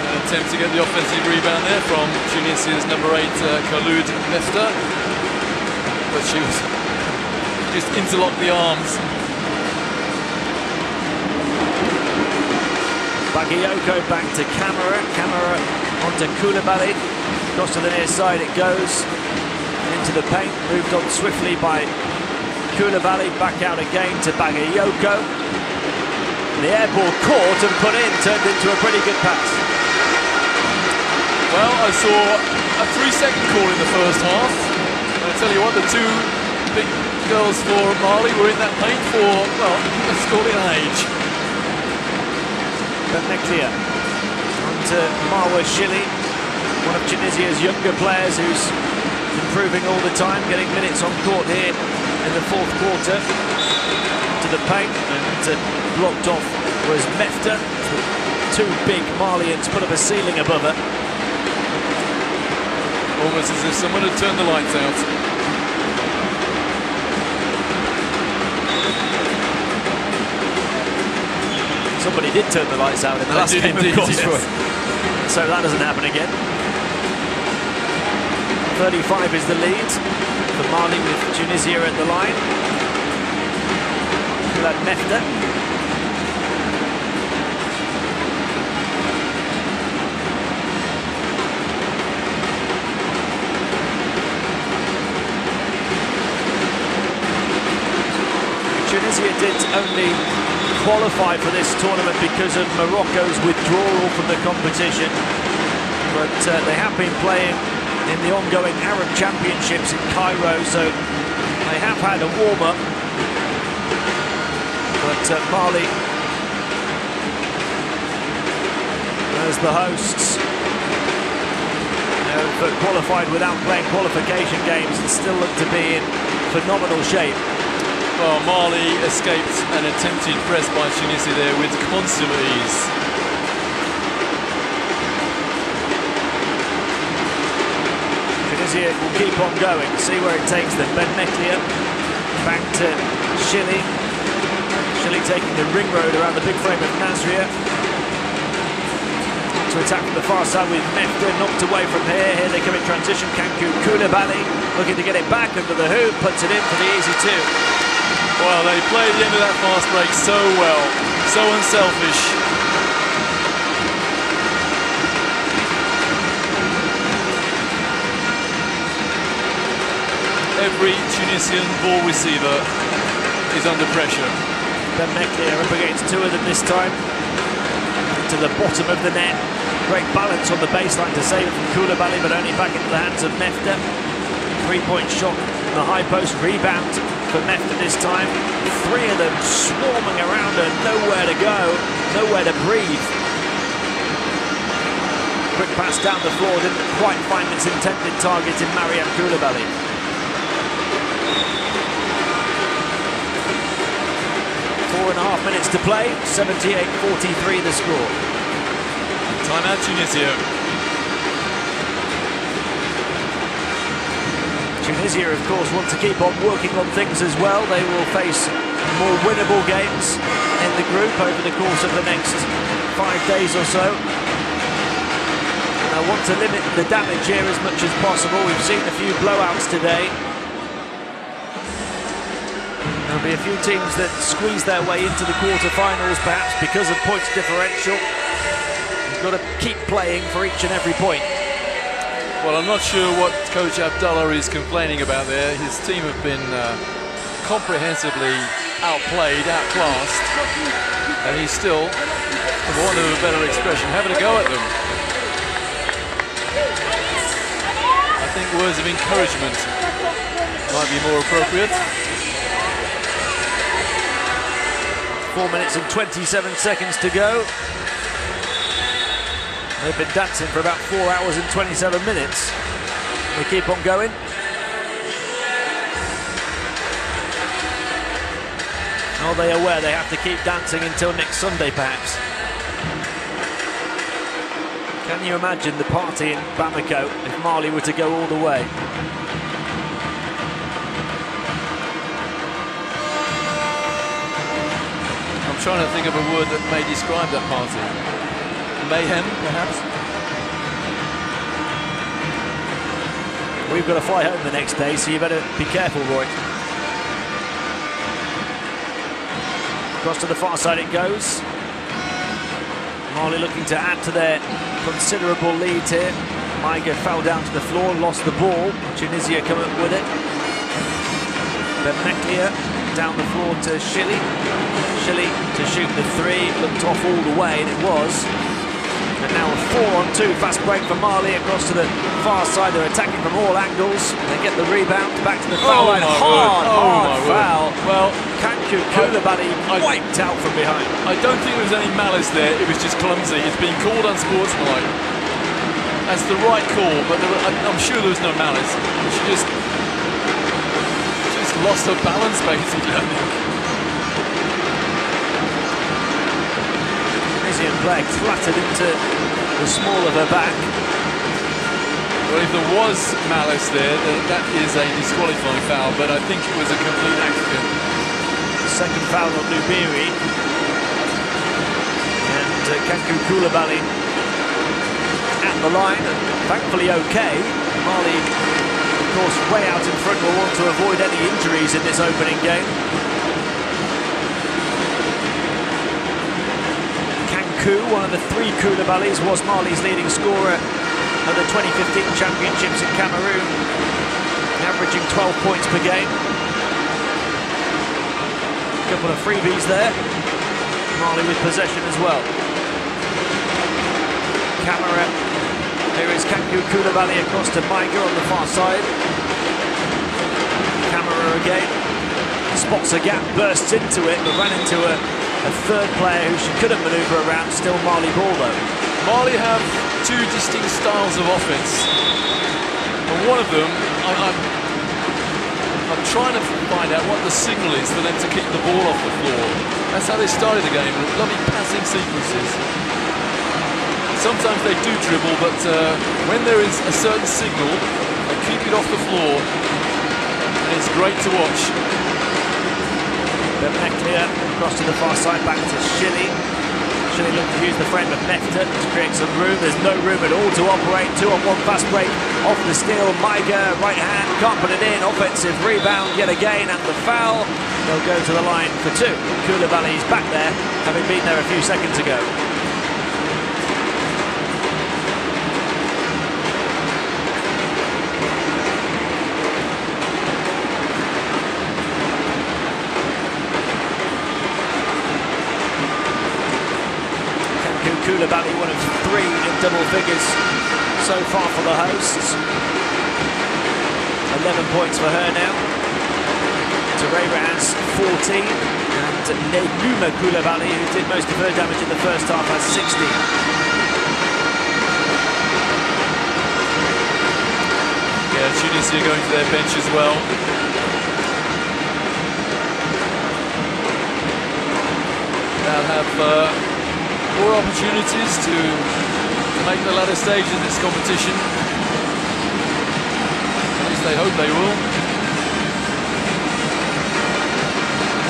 An attempt to get the offensive rebound there from Tunisia's number 8, Khaloud Mefta, but she was just interlocked the arms. Bagayoko back to Camara. Camara onto Koulibaly. Across to the near side it goes. Into the paint. Moved on swiftly by Koulibaly. Back out again to Bagayoko. The air ball caught and put in. Turned into a pretty good pass. Well, I saw a 3-second call in the first half. And I tell you what, the two big girls for Mali were in that paint for, well, let's call it an age. Betmeklia onto Marwa Shili, one of Tunisia's younger players who's improving all the time, getting minutes on court here in the fourth quarter. To the paint, and blocked off was Mefta. Two big Malians put up a ceiling above her. Almost as if someone had turned the lights out. Somebody did turn the lights out in the last game, of course. Yes. So that doesn't happen again. 35 is the lead for Mali with Tunisia at the line. That Mefta. Tunisia did only qualify for this tournament because of Morocco's withdrawal from the competition, but they have been playing in the ongoing Arab Championships in Cairo, so they have had a warm-up. But Mali, as the hosts, have qualified without playing qualification games and still look to be in phenomenal shape. Well, Mali escaped an attempted press by Tunisia there with consummate ease. Tunisia will keep on going, see where it takes them. Ben Meklia back to Shili. Shili taking the ring road around the big frame of Nasria. To attack from the far side with Mefta, knocked away from here. Here they come in transition. Kankou Koulibaly looking to get it back under the hoop, puts it in for the easy two. Well, they played the end of that fast break so well, so unselfish. Every Tunisian ball receiver is under pressure. Ben Meklia up against two of them this time. To the bottom of the net. Great balance on the baseline to save it from Koulibaly, but only back into the hands of Mefta. Three-point shot from the high post, rebound for Mefta this time. Three of them swarming around her, nowhere to go, nowhere to breathe. Quick pass down the floor, didn't quite find its intended target in Mariam Koulibaly. Four and a half minutes to play, 78-43 the score. Timeout Tunisia. Tunisia, of course, want to keep on working on things as well. They will face more winnable games in the group over the course of the next 5 days or so. And I want to limit the damage here as much as possible. We've seen a few blowouts today. There'll be a few teams that squeeze their way into the quarterfinals, perhaps because of points differential. You've got to keep playing for each and every point. Well, I'm not sure what Coach Abdullah is complaining about there. His team have been comprehensively outplayed, outclassed, and he's still, for want of a better expression, having a go at them. I think words of encouragement might be more appropriate. 4 minutes and 27 seconds to go. They've been dancing for about 4 hours and 27 minutes. They keep on going. Are they aware they have to keep dancing until next Sunday, perhaps? Can you imagine the party in Bamako if Mali were to go all the way? I'm trying to think of a word that may describe that party. Mayhem, perhaps? We've got to fly home the next day, so you better be careful, Roy. Across to the far side it goes. Mali looking to add to their considerable lead here. Maiga fell down to the floor, lost the ball. Tunisia come up with it. Ben Meklia down the floor to Shili. Shili to shoot the three, looked off all the way, and it was. And now a 4-on-2 fast break for Mali across to the far side. They're attacking from all angles. They get the rebound back to the foul line. Hard foul. Well, Kankou Koulibaly wiped out from behind. I don't think there was any malice there. It was just clumsy. It's been called unsportsmanlike. That's the right call, but I'm sure there was no malice. She just lost her balance, basically, I think. Tunisian flag flattered into the small of her back. Well, if there was malice there, then that is a disqualifying foul, but I think it was a complete accident. Second foul on Lubiri. And Kankou Koulibaly at the line, and thankfully okay. Mali, of course, way out in front, will want to avoid any injuries in this opening game. Kankou, one of the three Koulibalys, was Mali's leading scorer at the 2015 Championships in Cameroon, averaging 12 points per game. couple of freebies there. Mali with possession as well. Camera. Here is Kanku Koulibaly across to Maiga on the far side. Camera again. Spots a gap, bursts into it, but ran into a third player who she couldn't manoeuvre around. Still Mali ball though. Mali have two distinct styles of offense. And one of them, I'm trying to find out what the signal is for them to keep the ball off the floor. That's how they started the game, lovely passing sequences. Sometimes they do dribble, but when there is a certain signal, they keep it off the floor, and it's great to watch. Meklia across to the far side, back to Shilly. Shilly looking to use the frame of Mefta to create some room. There's no room at all to operate. 2-on-1 fast break off the steal. Maiga, right hand, can't put it in. Offensive rebound yet again, and the foul. They'll go to the line for two. Koulibaly's back there, having been there a few seconds ago. Koulibaly, one of three in double figures so far for the hosts. 11 points for her now. Torreira has 14, and Neguma Koulibaly, who did most of her damage in the first half, has 16. Yeah, Tunisia going to their bench as well. They'll have more opportunities to make the latter stage in this competition. At least they hope they will.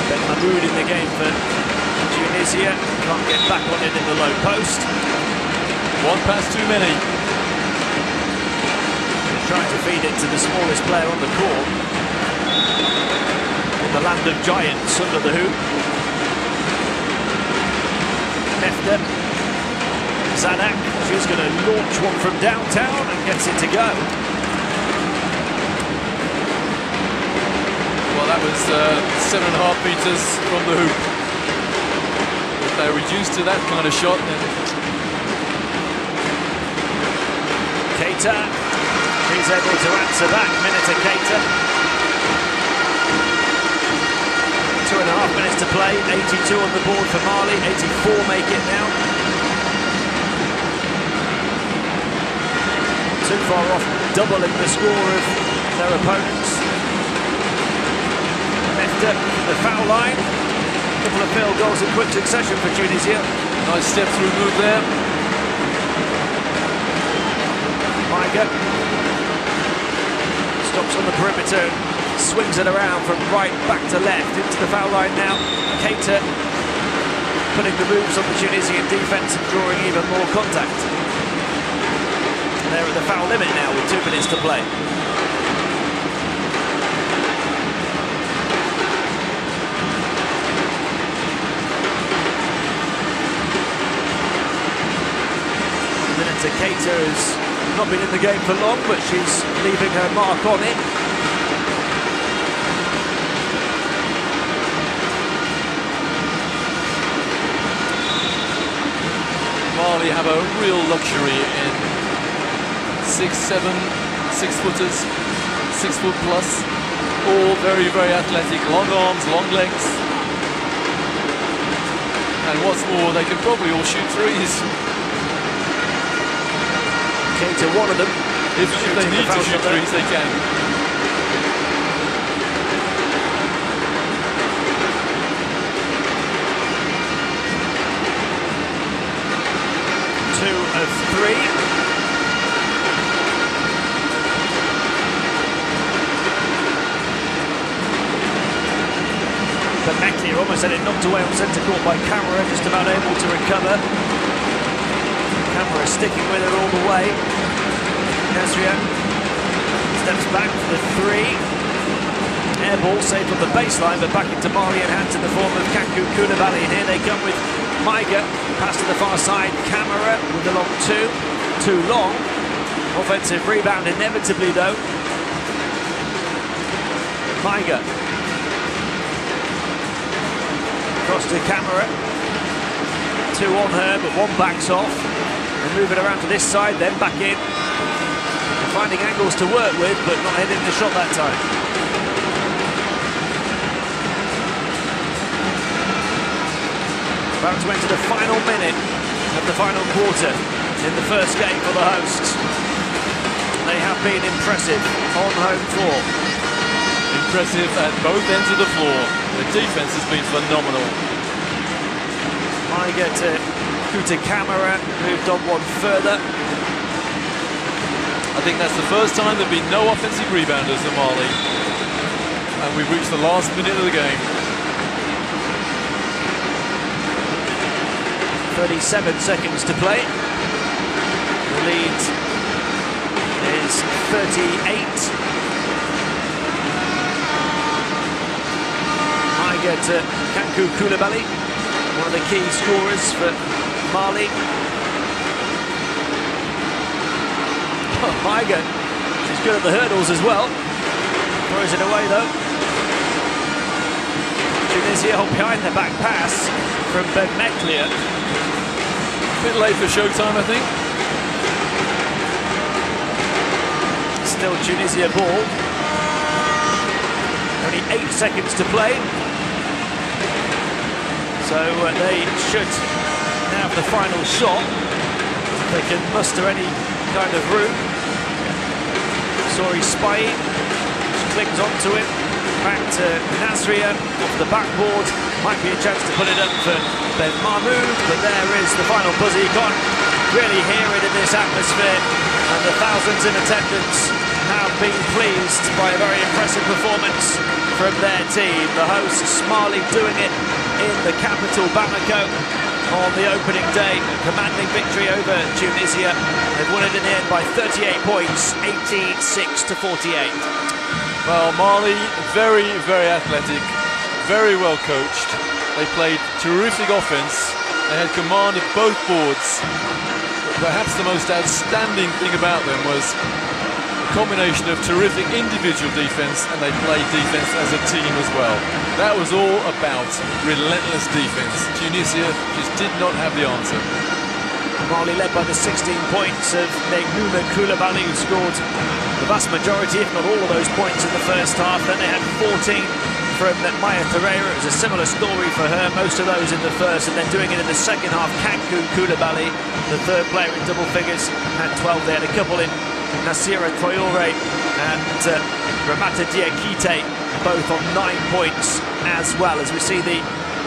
Ben Mahmoud in the game for Tunisia. Can't get back on it in the low post. One pass too many. Trying to feed it to the smallest player on the court. In the land of giants under the hoop. Mefta, Zanak, she's going to launch one from downtown and gets it to go. Well, that was 7.5 meters from the hoop. If they're reduced to that kind of shot, then... Keita, she's able to answer back. Minute Keita. 2.5 minutes to play, 82 on the board for Mali, 84 make it now. Too far off, doubling the score of their opponents. Mefta, the foul line. A couple of field goals in quick succession for Tunisia. Nice step through move there. Maiga stops on the perimeter. Swings it around from right back to left into the foul line now. Keita putting the moves on the Tunisian defence and drawing even more contact. They're at the foul limit now with 2 minutes to play. Minute Keita has not been in the game for long, but she's leaving her mark on it. Mali have a real luxury in 6'7", 6-footers, 6 foot plus, all very, very athletic, long arms, long legs. And what's more, they can probably all shoot threes. Keita, one of them. If they need to shoot threes, they can. Of 3. But Meklia almost had it knocked away on centre court by Camera, just about able to recover. Camera sticking with it all the way. Nasria steps back for the 3. Air ball saved on the baseline, but back into Mali and hands in the form of Kanku Koulibaly. And here they come with Maiga, pass to the far side. Camera with the long 2. Too long. Offensive rebound inevitably though. Maiga. to camera. 2 on her, but 1 backs off. And move it around to this side, then back in. And finding angles to work with, but not hitting the shot that time. About to enter the final minute of the final quarter in the first game for the hosts. They have been impressive on home floor. Impressive at both ends of the floor. The defense has been phenomenal. I get Kuta Kamara moved on 1 further. I think that's the first time there have been no offensive rebounders for Mali. And we've reached the last minute of the game. 37 seconds to play. The lead is 38. I get Kankou Koulibaly, one of the key scorers for Mali. Oh, Maiga, she's good at the hurdles as well. Throws it away though. Tunisia behind the back pass from Ben Meklia. A bit late for showtime, I think. Still Tunisia ball. Only 8 seconds to play. So they should have the final shot. They can muster any kind of room. Sori spying. Clings onto him. Back to Nasria off the backboard. Might be a chance to put it up for Ben Mahmoud, but there is the final buzzer. You can't really hear it in this atmosphere, and the thousands in attendance have been pleased by a very impressive performance from their team. The hosts, Mali, doing it in the capital, Bamako, on the opening day. A commanding victory over Tunisia. They've won it in the end by 38 points, 86-48. Well, Mali, very, very athletic, very well coached. They played terrific offense. They had command of both boards. But perhaps the most outstanding thing about them was a combination of terrific individual defense, and they played defense as a team as well. That was all about relentless defense. Tunisia just did not have the answer. Mali led by the 16 points of Meghnouma Koulibaly, who scored the vast majority, if not all of those points in the first half. Then they had 14 from Maya Ferreira. It was a similar story for her, most of those in the first, and then doing it in the second half. Kankou Koulibaly, the third player in double figures, had 12. They had a couple in Nasira Traore and Ramata Diakite, both on 9 points as well. As we see the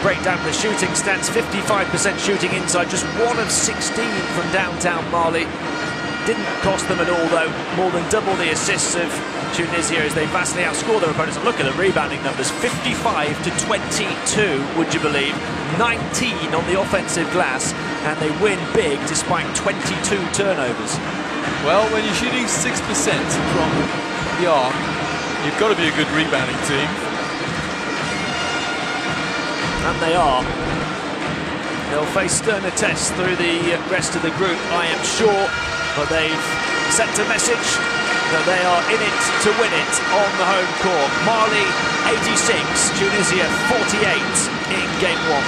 breakdown of the shooting stats, 55% shooting inside, just 1 of 16 from downtown Mali. Didn't cost them at all though, more than double the assists of Tunisia as they vastly outscore their opponents. And look at the rebounding numbers, 55-22, would you believe? 19 on the offensive glass, and they win big despite 22 turnovers. Well, when you're shooting 6% from the arc, you've got to be a good rebounding team. And they are. They'll face sterner tests through the rest of the group, I am sure, but they've sent a message that they are in it to win it on the home court. Mali 86, Tunisia 48 in game 1.